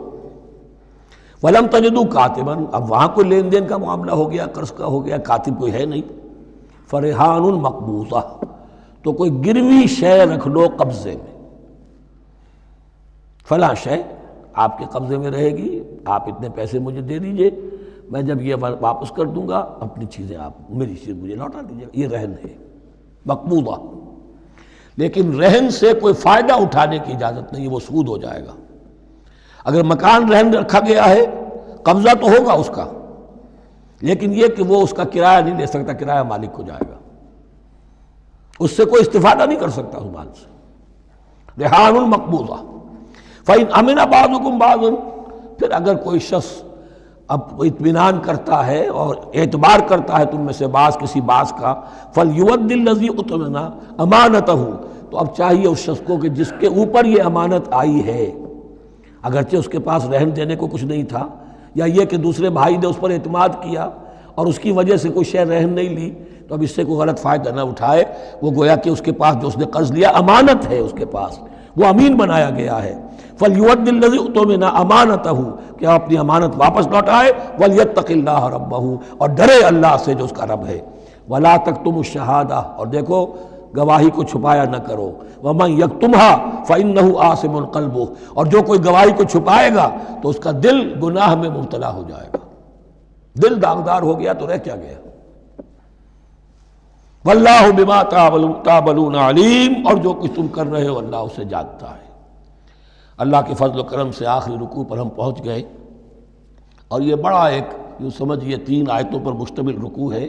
وَلَمْ تَجِدُوا كَاتِبًا، اب وہاں کوئی لین دین کا معاملہ ہو گیا، قرض کا ہو گیا، کاتب کوئی ہے نہیں، فَرِحَانٌ مَقْبُوضَةٌ، تو کوئی گروی شے رکھ لو قبضے میں، فلاں شے آپ کے قبضے میں رہے گی، آپ اتنے پیسے مجھے دے دیجئے، میں جب یہ واپس کر دوں گا اپنی چیزیں آپ میری چیز مجھے لوٹا دیجیے گا۔ یہ رہن ہے مقبوضہ، لیکن رہن سے کوئی فائدہ اٹھانے کی اجازت نہیں، وہ سود ہو جائے گا۔ اگر مکان رہن رکھا گیا ہے، قبضہ تو ہوگا اس کا، لیکن یہ کہ وہ اس کا کرایہ نہیں لے سکتا، کرایہ مالک کو جائے گا، اس سے کوئی استفادہ نہیں کر سکتا اس مال سے۔ رہان مقبوضہ۔ فَإِنْ أَمِنَ بَعْضُكُمْ بَعْضًا، پھر اگر کوئی شخص اب اطمینان کرتا ہے اور اعتبار کرتا ہے تم میں سے بعض کسی بعض کا، فَلْيُوَدِّ الَّذِي اُؤْتُمِنَ أَمَانَتَهُ، تو اب چاہیے اس شخص کو کہ جس کے اوپر یہ امانت آئی ہے، اگرچہ اس کے پاس رہن دینے کو کچھ نہیں تھا، یا یہ کہ دوسرے بھائی نے اس پر اعتماد کیا اور اس کی وجہ سے کوئی شے رہن نہیں لی، تو اب اس سے کوئی غلط فائدہ نہ اٹھائے، وہ گویا کہ اس کے پاس جو اس نے قرض لیا امانت ہے، اس کے پاس وہ امین بنایا گیا ہے۔ فَلْيُوَدِّ الَّذِي اُؤْتُمِنَ أَمَانَتَهُ، کہ اپنی امانت واپس لوٹائے، وَلْيَتَّقِ اللَّهَ رَبَّهُ، اور ڈرے اللہ سے جو اس کا رب ہے۔ وَلَا تَكْتُمُوا الشَّهَادَةَ، اور دیکھو گواہی کو چھپایا نہ کرو، وَمَنْ يَكْتُمْهَا فَإِنَّهُ آثِمٌ قَلْبُهُ، اور جو کوئی گواہی کو چھپائے گا تو اس کا دل گناہ میں مبتلا ہو جائے گا، دل داغدار ہو گیا تو رہ کیا گیا۔ وَاللَّهُ بِمَا تَعْمَلُونَ عَلِيمٌ، اور جو کچھ تم کر رہے ہو اللہ اسے جانتا ہے۔ اللہ کے فضل و کرم سے آخری رکوع پر ہم پہنچ گئے، اور یہ بڑا ایک یوں سمجھئے 3 آیتوں پر مشتمل رکوع ہے،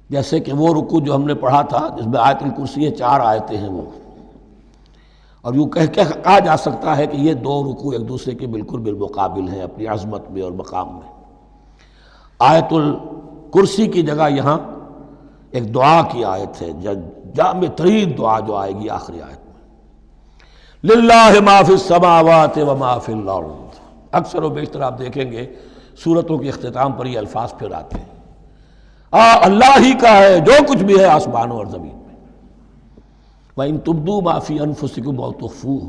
جیسے کہ وہ رکوع جو ہم نے پڑھا تھا جس میں آیت الکرسی 4 آیتیں ہیں وہ، اور یوں کہا جا سکتا ہے کہ یہ 2 رکوع ایک دوسرے کے بالکل بالمقابل ہیں اپنی عظمت میں اور مقام میں۔ آیت الکرسی کی جگہ یہاں ایک دعا کی آیت ہے، جامع ترین دعا جو آئے گی آخری آیت میں، للہ ما فی السماوات و ما فی الارض۔ اکثر و بیشتر آپ دیکھیں گے سورتوں کے اختتام پر یہ الفاظ پھر آتے ہیں، اللہ ہی کا ہے جو کچھ بھی ہے آسمانوں اور زمین میں۔ وَإِن تُبْدُوا مَا فِي أَنفُسِكُمْ أَوْ تُخْفُوهُ،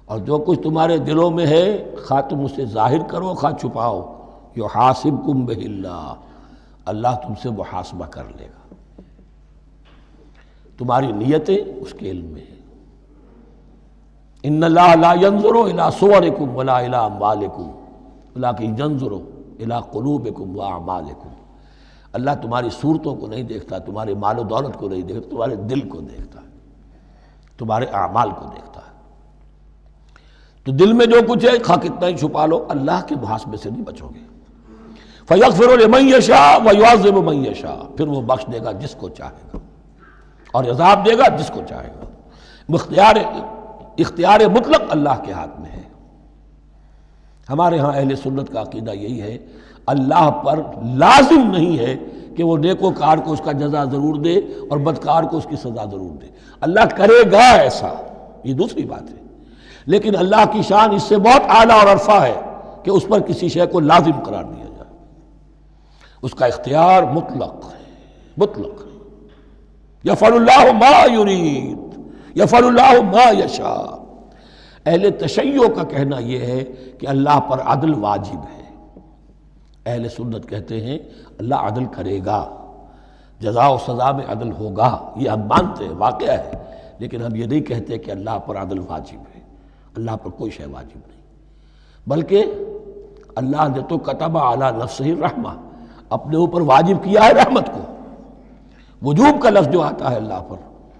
اور جو کچھ تمہارے دلوں میں ہے خواہ تم اسے ظاہر کرو خواہ چھپاؤ، يُحَاسِبْكُمْ بِهِ اللَّهُ، اللہ تم سے محاسبہ کر لے گا، تمہاری نیتیں اس کے علم میں ہیں۔ ان اللہ لا ينظر الى صورکم ولا الى اموالکم ولکن ينظر الى قلوبکم واعمالکم، اللہ تمہاری صورتوں کو نہیں دیکھتا، تمہارے مال و دولت کو نہیں دیکھتا، تمہارے دل کو دیکھتا ہے۔ تمہارے اعمال کو دیکھتا ہے۔ تو دل میں جو کچھ ہے خواہ کتنا ہی چھپا لو، اللہ کے محاسبے سے نہیں بچو گے۔ فَيَغْفِرُ لِمَن يَشَاءُ وَيُعَذِّبُ مَن يَشَاءُ، پھر وہ بخش دے گا جس کو چاہے گا اور عذاب دے گا جس کو چاہے گا۔ اختیار مطلق اللہ کے ہاتھ میں ہے۔ ہمارے ہاں اہل سنت کا عقیدہ یہی ہے، اللہ پر لازم نہیں ہے کہ وہ نیکوکار کو اس کا جزا ضرور دے اور بدکار کو اس کی سزا ضرور دے۔ اللہ کرے گا ایسا، یہ دوسری بات ہے، لیکن اللہ کی شان اس سے بہت اعلیٰ اور عرفہ ہے کہ اس پر کسی شے کو لازم قرار دیا جائے۔ اس کا اختیار مطلق ہے، مطلق ہے۔ یفعل اللہ ما یرید، یفعل اللہ ما یشاء۔ اہل تشیع کا کہنا یہ ہے کہ اللہ پر عدل واجب ہے۔ اہل سنت کہتے ہیں اللہ عدل کرے گا، جزا و سزا میں عدل ہوگا، یہ ہم مانتے ہیں، واقعہ ہے، لیکن ہم یہ نہیں کہتے کہ اللہ پر عدل واجب ہے۔ اللہ پر کوئی شے واجب نہیں، بلکہ اللہ نے تو کتب علی نفسہ الرحمہ، اپنے اوپر واجب کیا ہے رحمت کو۔ وجوب کا لفظ جو آتا ہے اللہ پر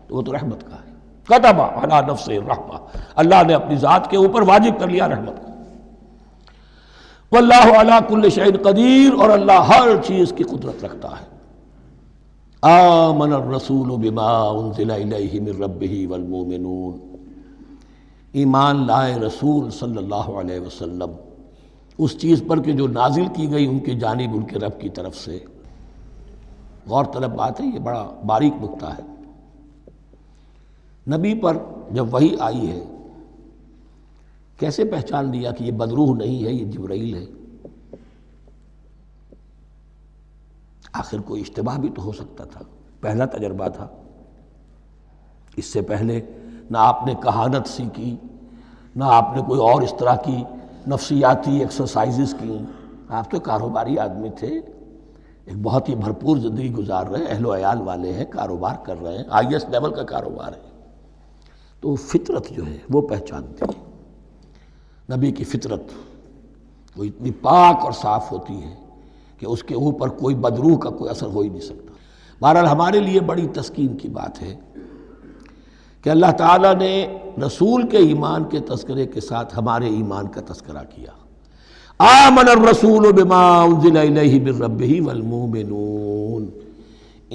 تو وہ تو رحمت کا ہے، کتب علی نفسہ الرحمہ، اللہ نے اپنی ذات کے اوپر واجب کر لیا رحمت کو۔ واللہ علی کل شیء قدیر، اور اللہ ہر چیز کی قدرت رکھتا ہے۔ آمن الرسول بما انزل الیہ من ربہ والمؤمنون، ایمان لائے رسول صلی اللہ علیہ وسلم اس چیز پر کہ جو نازل کی گئی ان کی جانب ان کے رب کی طرف سے۔ غور طلب بات ہے، یہ بڑا باریک نکتہ ہے۔ نبی پر جب وحی آئی ہے کیسے پہچان لیا کہ یہ بدروح نہیں ہے، یہ جبرائیل ہے؟ آخر کوئی اشتباہ بھی تو ہو سکتا تھا، پہلا تجربہ تھا۔ اس سے پہلے نہ آپ نے کہانت سیکھی، نہ آپ نے کوئی اور اس طرح کی نفسیاتی ایکسرسائزز کی، آپ تو کاروباری آدمی تھے، ایک بہت ہی بھرپور زندگی گزار رہے ہیں، اہل و عیال والے ہیں، کاروبار کر رہے ہیں، ہائی ایسٹ لیول کا کاروبار ہے۔ تو فطرت جو ہے وہ پہچانتی ہے، نبی کی فطرت وہ اتنی پاک اور صاف ہوتی ہے کہ اس کے اوپر کوئی بدروح کا کوئی اثر ہو ہی نہیں سکتا۔ بہرحال ہمارے لیے بڑی تسکین کی بات ہے کہ اللہ تعالیٰ نے رسول کے ایمان کے تذکرے کے ساتھ ہمارے ایمان کا تذکرہ کیا۔ آمن الرسول بما انزل الیہ من ربہ والمؤمنون،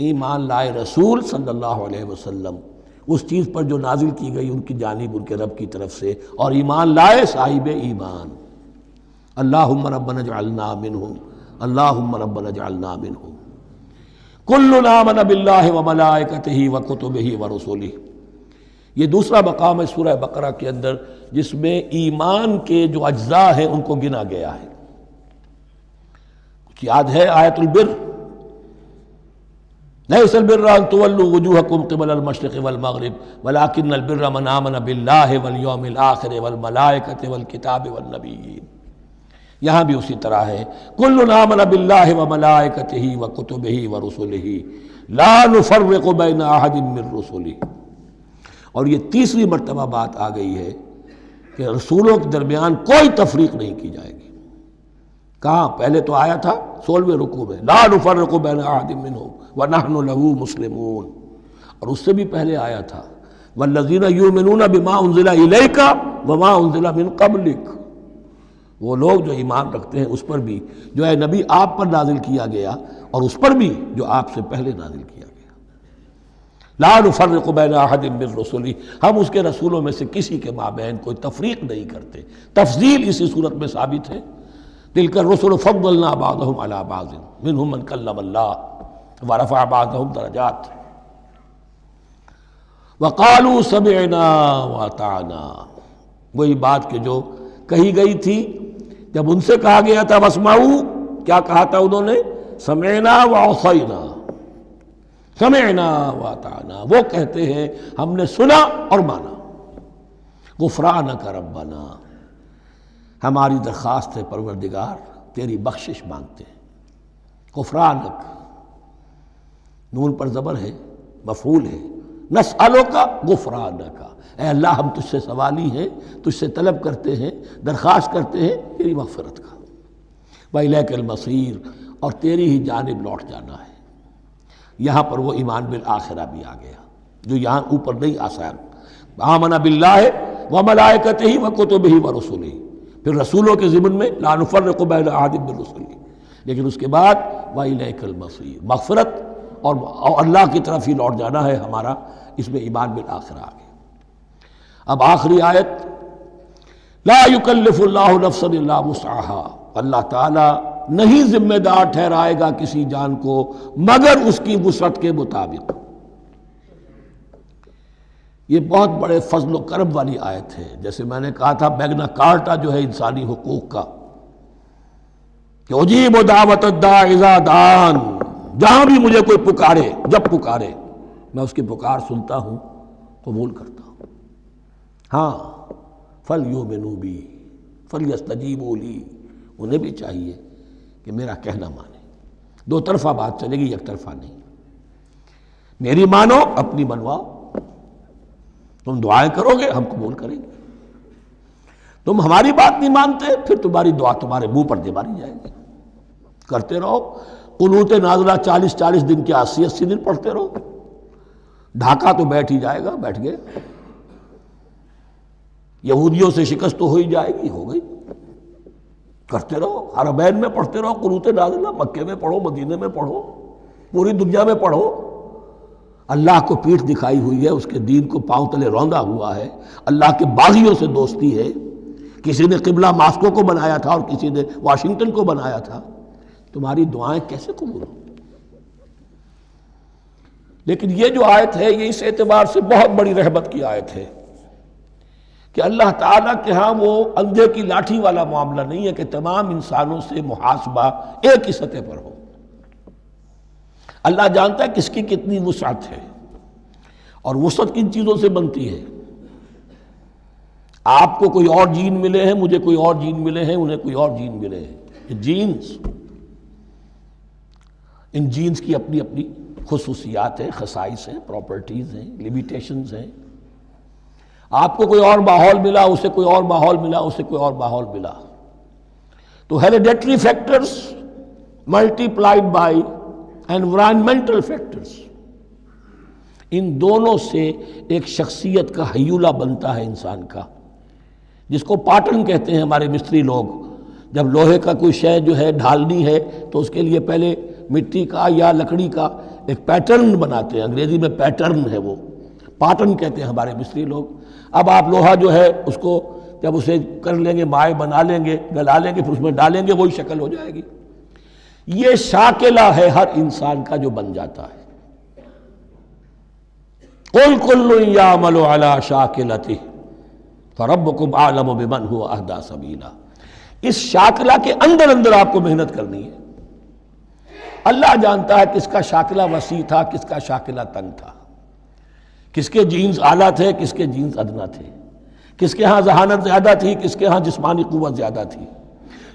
ایمان لائے رسول صلی اللہ علیہ وسلم اس چیز پر جو نازل کی گئی ان کی جانب ان کے رب کی طرف سے، اور ایمان لائے صاحب ایمان۔ اللہم ربنا اجعلنا منہم، اللہم ربنا اجعلنا منہم۔ کل آمن باللہ وملائکتہ وکتبہ ورسلہ، یہ دوسرا مقام ہے سورہ بقرہ کے اندر جس میں ایمان کے جو اجزاء ہیں ان کو گنا گیا ہے۔ کچھ یاد ہے آیت البر؟ لیس البر ان تولوا وجوہکم قبل المشرق والمغرب ولکن البر من آمن باللہ والیوم الآخر والملائکۃ والکتاب والنبیین۔ یہاں بھی اسی طرح ہے، کل آمن باللہ وملائکتہ وکتبہ ورسلہ لا نفرق بین احد من رسلہ۔ اور یہ تیسری مرتبہ بات آ گئی ہے کہ رسولوں کے درمیان کوئی تفریق نہیں کی جائے گی۔ کہاں؟ پہلے تو آیا تھا 16ویں رکوع میں، لا نفرق بین احد منہم ونحن له مسلمون، اور اس سے بھی پہلے آیا تھا والذین یؤمنون بما انزل الیک وما انزل من قبلک، وہ لوگ جو ایمان رکھتے ہیں اس پر بھی جو ہے نبی آپ پر نازل کیا گیا اور اس پر بھی جو آپ سے پہلے نازل کیا گیا۔ لا نفرق بین احد من رسلہ، ہم اس کے رسولوں میں سے کسی کے مابین کوئی تفریق نہیں کرتے۔ تفضیل اسی صورت میں ثابت ہے، تلک الرسل فضلنا بعضهم علی بعض منہم من کلم اللہ ورفع بعضهم درجات وقالوا سمعنا واطعنا، وہی بات کہ جو کہی گئی تھی جب ان سے کہا گیا تھا واسمعوا، کیا کہا تھا انہوں نے؟ سمعنا وعصینا، سمعنا واطعنا، وہ کہتے ہیں ہم نے سنا اور مانا۔ غفرانک ربنا، ہماری درخواست ہے پروردگار، تیری بخشش مانگتے ہیں۔ غفرانک، نون پر زبر ہے، مفعول ہے، نسألک غفرانک، اے اللہ ہم تجھ سے سوالی ہیں، تجھ سے طلب کرتے ہیں، درخواست کرتے ہیں تیری مغفرت کا۔ وإلیک المصیر، اور تیری ہی جانب لوٹ جانا ہے۔ یہاں پر وہ ایمان بالآخرہ بھی آ گیا جو یہاں اوپر نہیں آمن باللہ و ملائکتہ و کتبہ و رسلہ، پھر رسولوں کے ضمن میں لا نفرق بین احد من رسلہ، لیکن اس کے بعد وَإِلَيْكَ الْمَصِيرُ، مغفرت اور اللہ کی طرف ہی لوٹ جانا ہے ہمارا، اس میں ایمان بالآخرہ آ گیا۔ اب آخری آیت، لا یکلف اللہ نفسا الا وسعها، اللہ تعالیٰ نہیں ذمہ دار ٹھہرائے گا کسی جان کو مگر اس کی وسعت کے مطابق۔ یہ بہت بڑے فضل و کرم والی آیت ہے، جیسے میں نے کہا تھا میگنا کارٹا جو ہے انسانی حقوق کا، کہ اجیب دعوت الداع اذا دعان، جہاں بھی مجھے کوئی پکارے، جب پکارے میں اس کی پکار سنتا ہوں، قبول کرتا ہوں۔ ہاں فَلْيُؤْمِنُوا بِي فَلْيَسْتَجِيبُوا لِي، انہیں بھی چاہیے کہ میرا کہنا مانے۔ دو طرفہ بات چلے گی، یک طرفہ نہیں۔ میری مانو، اپنی منواؤ، تم دعائیں کرو گے ہم قبول کریں گے، تم ہماری بات نہیں مانتے پھر تمہاری دعا تمہارے منہ پر دے ماری جائے گی۔ کرتے رہو قنوت نازلہ 40 دن کے 80 دن پڑھتے رہو، ڈھاکہ تو بیٹھ ہی جائے گا، بیٹھ گئے۔ یہودیوں سے شکست تو ہو ہی جائے گی، ہو گئی۔ کرتے رہو، حرمین میں پڑھتے رہو قنوت نازلہ، مکے میں پڑھو، مدینے میں پڑھو، پوری دنیا میں پڑھو۔ اللہ کو پیٹھ دکھائی ہوئی ہے، اس کے دین کو پاؤں تلے روندا ہوا ہے، اللہ کے باغیوں سے دوستی ہے۔ کسی نے قبلہ ماسکو کو بنایا تھا اور کسی نے واشنگٹن کو بنایا تھا، تمہاری دعائیں کیسے قبول ہوں؟ لیکن یہ جو آیت ہے یہ اس اعتبار سے بہت بڑی رحمت کی آیت ہے کہ اللہ تعالیٰ کے ہاں وہ اندھے کی لاٹھی والا معاملہ نہیں ہے کہ تمام انسانوں سے محاسبہ ایک ہی سطح پر ہو۔ اللہ جانتا ہے کس کی کتنی وسعت ہے، اور وسعت کن چیزوں سے بنتی ہے۔ آپ کو کوئی اور جین ملے ہیں، مجھے کوئی اور جین ملے ہیں، انہیں کوئی اور جین ملے ہیں، یہ جینز، ان جینز کی اپنی اپنی خصوصیات ہیں، خصائص ہیں، پراپرٹیز ہیں، لیمیٹیشنز ہیں۔ آپ کو کوئی اور ماحول ملا، اسے کوئی اور ماحول ملا، اسے کوئی اور ماحول ملا، تو hereditary factors multiplied by environmental factors, ان دونوں سے ایک شخصیت کا ہیولہ بنتا ہے انسان کا، جس کو پیٹرن کہتے ہیں ہمارے مستری لوگ۔ جب لوہے کا کوئی شے جو ہے ڈھالنی ہے تو اس کے لیے پہلے مٹی کا یا لکڑی کا ایک پیٹرن بناتے ہیں، انگریزی میں پیٹرن ہے، وہ پیٹرن کہتے ہیں ہمارے مستری لوگ۔ اب آپ لوہا جو ہے اس کو جب اسے کر لیں گے، مائع بنا لیں گے، گلا لیں گے، پھر اس میں ڈالیں گے، وہی شکل ہو جائے گی۔ یہ شاکلہ ہے ہر انسان کا جو بن جاتا ہے۔ قُلْ كُلٌّ يَعْمَلُ عَلَى شَاكِلَتِهِ فَرَبُّكُمْ أَعْلَمُ بِمَنْ هُوَ أَهْدَىٰ سَبِيلًا۔ اس شاکلہ کے اندر اندر آپ کو محنت کرنی ہے۔ اللہ جانتا ہے کس کا شاکلہ وسیع تھا، کس کا شاکلہ تنگ تھا، کس کے جینز اعلیٰ تھے، کس کے جینز ادنا تھے، کس کے ہاں ذہانت زیادہ تھی، کس کے ہاں جسمانی قوت زیادہ تھی۔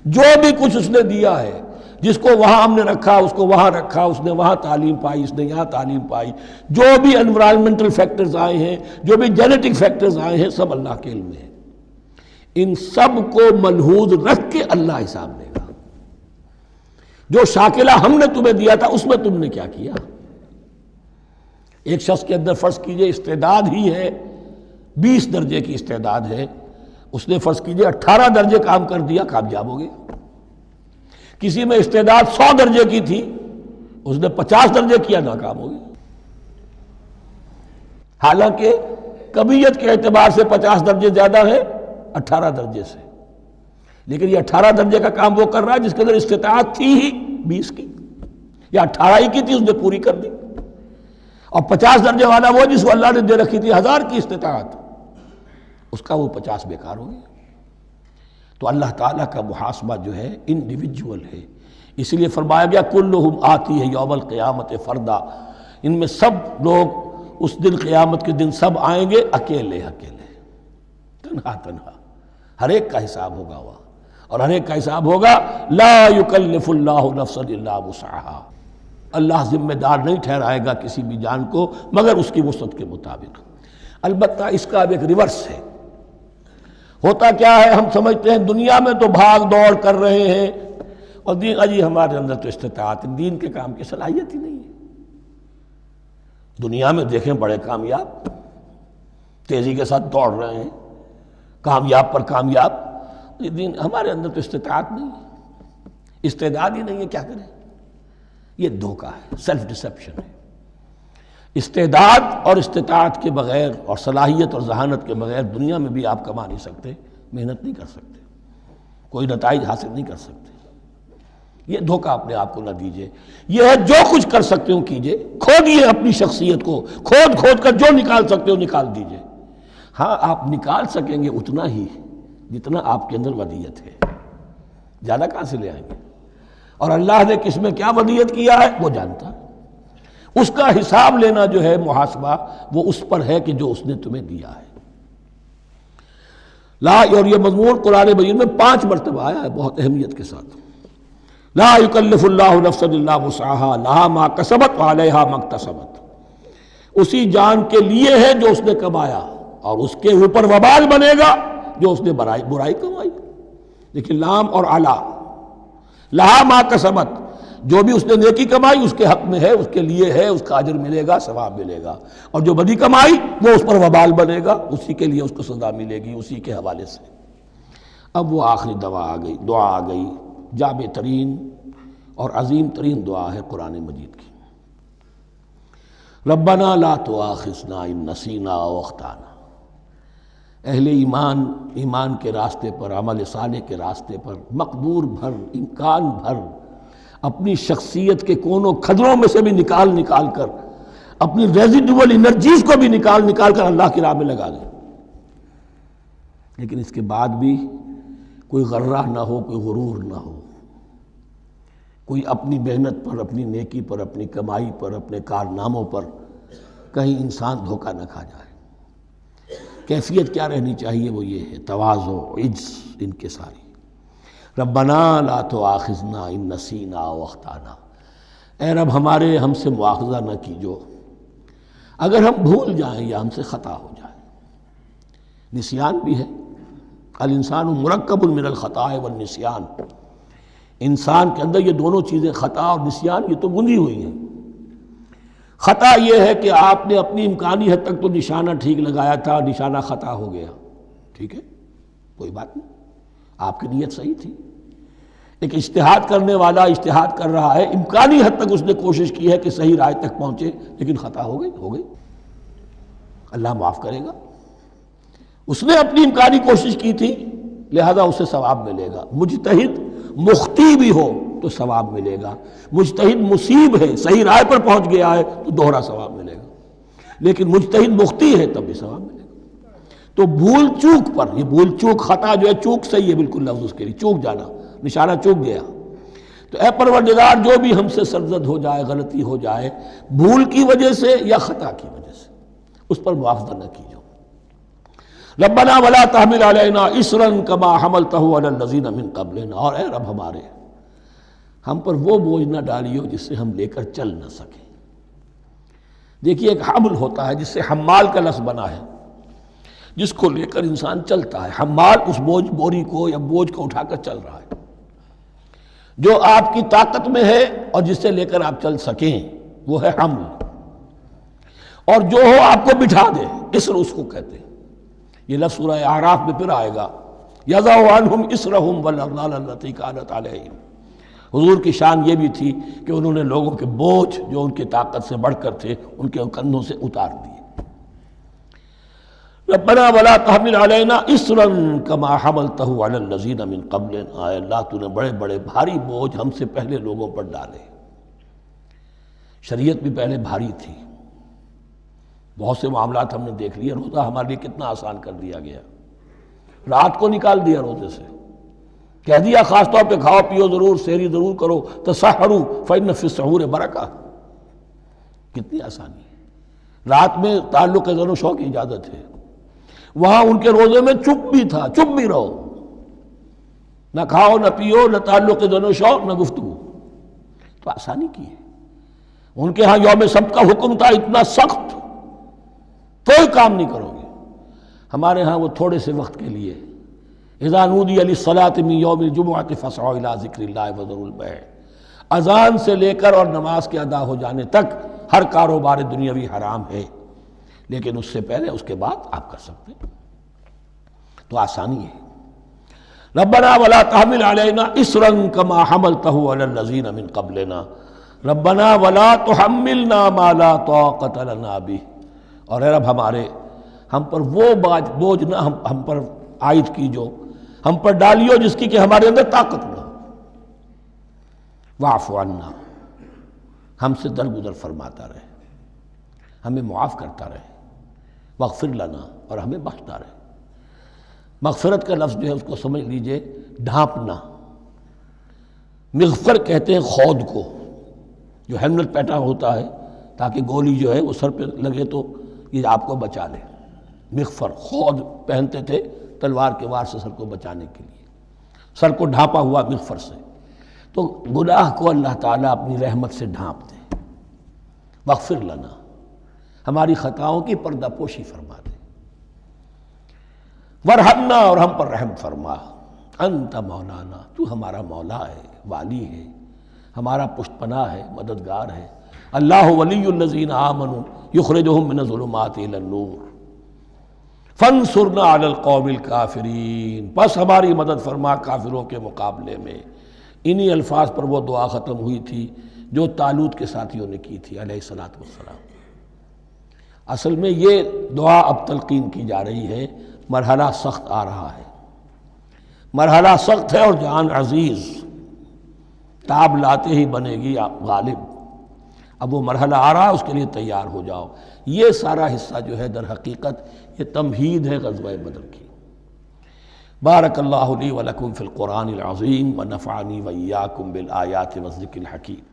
جو بھی کچھ اس نے دیا ہے، جس کو وہاں ہم نے رکھا اس کو وہاں رکھا، اس نے وہاں تعلیم پائی، اس نے یہاں تعلیم پائی، جو بھی انوائرمنٹل فیکٹرز آئے ہیں، جو بھی جینیٹک فیکٹرز آئے ہیں، سب اللہ کے علم میں ہیں۔ ان سب کو ملحوظ رکھ کے اللہ حساب لے گا۔ جو شاکلہ ہم نے تمہیں دیا تھا اس میں تم نے کیا کیا؟ ایک شخص کے اندر فرض کیجئے استعداد ہی ہے 20 درجے کی استعداد ہے، اس نے فرض کیجئے 18 درجے کام کر دیا، کامیاب ہو گیا۔ کسی میں استعداد 100 درجے کی تھی، اس نے 50 درجے کیا، ناکام ہو گیا۔ حالانکہ کمیت کے اعتبار سے 50 درجے زیادہ ہے 18 درجے سے، لیکن یہ 18 درجے کا کام وہ کر رہا ہے جس کے اندر استطاعت تھی ہی 20 کی، یا 18 ہی کی تھی، اس نے پوری کر دی۔ اور 50 درجے والا وہ جس کو اللہ نے دے رکھی تھی 1000 کی استطاعت، اس کا وہ 50 بیکار ہو گیا۔ تو اللہ تعالیٰ کا محاسبہ جو ہے انڈیویجول ہے، اس لیے فرمایا گیا کلہم آتی ہے یوم القیامت فردا، ان میں سب لوگ اس دن قیامت کے دن سب آئیں گے اکیلے اکیلے، تنہا تنہا، ہر ایک کا حساب ہوگا وہاں، اور ہر ایک کا حساب ہوگا لا یکلف اللہ نفسا الا وسعها، اللہ ذمہ دار نہیں ٹھہرائے گا کسی بھی جان کو مگر اس کی وسعت کے مطابق۔ البتہ اس کا اب ایک ریورس ہے۔ ہوتا کیا ہے، ہم سمجھتے ہیں دنیا میں تو بھاگ دوڑ کر رہے ہیں، اور دین اجی ہمارے اندر تو استطاعت، دین کے کام کی صلاحیت ہی نہیں ہے۔ دنیا میں دیکھیں بڑے کامیاب، تیزی کے ساتھ دوڑ رہے ہیں کامیاب پر کامیاب. دین ہمارے اندر تو استطاعت نہیں ہے، استعداد ہی نہیں ہے، کیا کریں؟ یہ دھوکہ ہے، سیلف ڈسیپشن ہے. استعداد اور استطاعت کے بغیر اور صلاحیت اور ذہانت کے بغیر دنیا میں بھی آپ کما نہیں سکتے، محنت نہیں کر سکتے، کوئی نتائج حاصل نہیں کر سکتے. یہ دھوکہ اپنے آپ کو نہ دیجیے. یہ ہے جو کچھ کر سکتے ہو کیجیے، کھودیے اپنی شخصیت کو، کھود کر جو نکال سکتے ہو نکال دیجیے. ہاں آپ نکال سکیں گے اتنا ہی جتنا آپ کے اندر ودیت ہے، زیادہ کہاں سے لے آئیں گے؟ اور اللہ نے کس میں کیا ودیت کیا ہے وہ جانتا ہے. اس کا حساب لینا جو ہے، محاسبہ، وہ اس پر ہے کہ جو اس نے تمہیں دیا ہے. اور یہ مضمون قرآن مجید میں 5 مرتبہ آیا ہے بہت اہمیت کے ساتھ. لا یکلف اللہ نفسا الا وسعها لها ما کسبت وعلیہا ما اکتسبت. اسی جان کے لیے ہے جو اس نے کمایا، اور اس کے اوپر وبال بنے گا جو اس نے برائی کمائی. لیکن لام اور علا، لہا ما کسبت، جو بھی اس نے نیکی کمائی اس کے حق میں ہے، اس کے لیے ہے، اس کا اجر ملے گا، ثواب ملے گا. اور جو بدی کمائی وہ اس پر وبال بنے گا، اسی کے لیے اس کو سزا ملے گی، اسی کے حوالے سے. اب وہ آخری دعا آ گئی، جامع ترین اور عظیم ترین دعا ہے قرآن مجید کی. ربنا لا تؤاخذنا ان نسینا او اخطانا. اہل ایمان کے راستے پر، عمل صالح کے راستے پر مقدور بھر، امکان بھر اپنی شخصیت کے کونوں کھدروں میں سے بھی نکال کر، اپنی ریزیڈول انرجیز کو بھی نکال کر اللہ کی راہ میں لگا دیں. لیکن اس کے بعد بھی کوئی غرہ نہ ہو، کوئی غرور نہ ہو، کوئی اپنی محنت پر، اپنی نیکی پر، اپنی کمائی پر، اپنے کارناموں پر کہیں انسان دھوکہ نہ کھا جائے. کیفیت کیا رہنی چاہیے؟ وہ یہ ہے تواضع، عجز، انکساری. ربنا لا تؤاخذنا ان نسینا او اخطانا. اے رب ہم سے مواخذہ نہ کیجو اگر ہم بھول جائیں یا ہم سے خطا ہو جائے. نسیان بھی ہے، الانسان مرکب من الخطاء والنسیان. انسان کے اندر یہ دونوں چیزیں، خطا اور نسیان، یہ تو بندھی ہوئی ہیں. خطا یہ ہے کہ آپ نے اپنی امکانی حد تک تو نشانہ ٹھیک لگایا تھا، نشانہ خطا ہو گیا، ٹھیک ہے، کوئی بات نہیں، آپ کی نیت صحیح تھی. ایک اجتہاد کرنے والا اجتہاد کر رہا ہے، امکانی حد تک اس نے کوشش کی ہے کہ صحیح رائے تک پہنچے، لیکن خطا ہو گئی، اللہ معاف کرے گا. اس نے اپنی امکانی کوشش کی تھی، لہذا اسے ثواب ملے گا. مجتہد مخطی بھی ہو تو ثواب ملے گا. مجتہد مصیب ہے، صحیح رائے پر پہنچ گیا ہے تو دوہرا ثواب ملے گا. لیکن مجتہد مخطی ہے تب بھی ثواب ملے گا. تو بھول چوک پر، یہ بھول چوک، خطا جو ہے، چوک صحیح ہے بالکل لفظ اس کے لیے، چوک جانا، نشانہ چوک گیا. تو اے پروردگار جو بھی ہم سے سرزد ہو جائے، غلطی ہو جائے، بھول کی وجہ سے یا خطا کی وجہ سے، اس پر معاوضہ نہ کیجو. ربنا ولا تحمل علینا اصرا کما حملتہ علی الذین من قبلنا. اور اے رب ہمارے، ہم پر وہ بوجھ نہ ڈالیو جس سے ہم لے کر چل نہ سکیں. دیکھیے ایک حمل ہوتا ہے جس سے حمال کا لفظ بنا ہے، جس کو لے کر انسان چلتا ہے. حمال اس بوری کو یا بوجھ کو اٹھا کر چل رہا ہے. جو آپ کی طاقت میں ہے اور جس سے لے کر آپ چل سکیں وہ ہے حمل. اور جو ہو آپ کو بٹھا دے، اسر اس کو کہتے ہیں. یہ لفظ سورہ اعراف میں پھر آئے گا، یضع عنہم اسرہم والاغلال التی کانت علیہم. حضور کی شان یہ بھی تھی کہ انہوں نے لوگوں کے بوجھ جو ان کی طاقت سے بڑھ کر تھے ان کے کندھوں سے اتار دیے. ربنا ولا تحمل علینا اصرا کما حملتہ علی الذین من قبلنا. اے اللہ تو نے بڑے بڑے بھاری بوجھ ہم سے پہلے لوگوں پر ڈالے. شریعت بھی پہلے بھاری تھی، بہت سے معاملات ہم نے دیکھ لیے. روزہ ہمارے لیے کتنا آسان کر دیا گیا، رات کو نکال دیا روزے سے، کہہ دیا خاص طور پہ کھاؤ پیو ضرور، سحری ضرور کرو، تسحروا فإن فی السحور برکہ. کتنی آسانی ہے. رات میں تعلق زن و شو کی اجازت ہے. وہاں ان کے روزے میں چپ بھی تھا، چپ بھی رہو، نہ کھاؤ نہ پیو، نہ تعلق زن و شو، نہ گفتگو. تو آسانی کی ہے. ان کے ہاں یوم سبت کا حکم تھا اتنا سخت، کوئی کام نہیں کرو گے. ہمارے ہاں وہ تھوڑے سے وقت کے لیے، اذا نودی للصلاۃ من یوم الجمعۃ فاسعوا الی ذکر اللہ وذروا البیع. اذان سے لے کر اور نماز کے ادا ہو جانے تک ہر کاروبار دنیاوی حرام ہے، لیکن اس سے پہلے اس کے بعد آپ کر سکتے ہیں، تو آسانی ہے۔ ربنا ولا تحمل علینا اصرا کما حملتہ علی الذین من قبلنا ربنا ولا تحملنا ما لا طاقت لنا بہ، اور اے رب ہمارے ہم پر وہ بوجھ نہ ہم پر عائد کی جو ہم پر ڈالیو جس کی کہ ہمارے اندر طاقت نہ ہو، واعف عنا، ہم سے درگزر فرماتا رہے، ہمیں معاف کرتا رہے، واغفر لنا، اور ہمیں بخشتا رہے۔ مغفرت کا لفظ جو ہے اس کو سمجھ لیجئے ڈھانپنا، مغفر کہتے ہیں خود کو، جو ہیلمٹ پیٹا ہوتا ہے تاکہ گولی جو ہے وہ سر پہ لگے تو یہ آپ کو بچا لے، مغفر خود پہنتے تھے تلوار کے وار سے سر کو بچانے کے لیے، سر کو ڈھانپا ہوا مغفر سے، تو گناہ کو اللہ تعالیٰ اپنی رحمت سے ڈھانپ دے، واغفر لنا، ہماری خطاؤں کی پردہ پوشی فرما دے، ورحمنا، اور ہم پر رحم فرما، انت مولانا، تو ہمارا مولا ہے، والی ہے، ہمارا پشت پناہ ہے، مددگار ہے۔ اللہ ولی الذین آمنوا یخرجہم من الظلمات الی النور فانصرنا علی القوم الکافرین، پس ہماری مدد فرما کافروں کے مقابلے میں۔ انہی الفاظ پر وہ دعا ختم ہوئی تھی جو طالوت کے ساتھیوں نے کی تھی علیہ الصلوۃ والسلام۔ اصل میں یہ دعا اب تلقین کی جا رہی ہے، مرحلہ سخت آ رہا ہے، مرحلہ سخت ہے اور جان عزیز، تاب لاتے ہی بنے گی غالب، اب وہ مرحلہ آ رہا ہے، اس کے لیے تیار ہو جاؤ۔ یہ سارا حصہ جو ہے در حقیقت یہ تمہید ہے غزوہ بدر کی۔ بارک اللہ لی ولکم فی القرآن العظیم ونفعنی وإیاکم بالآیات والذکر الحکیم۔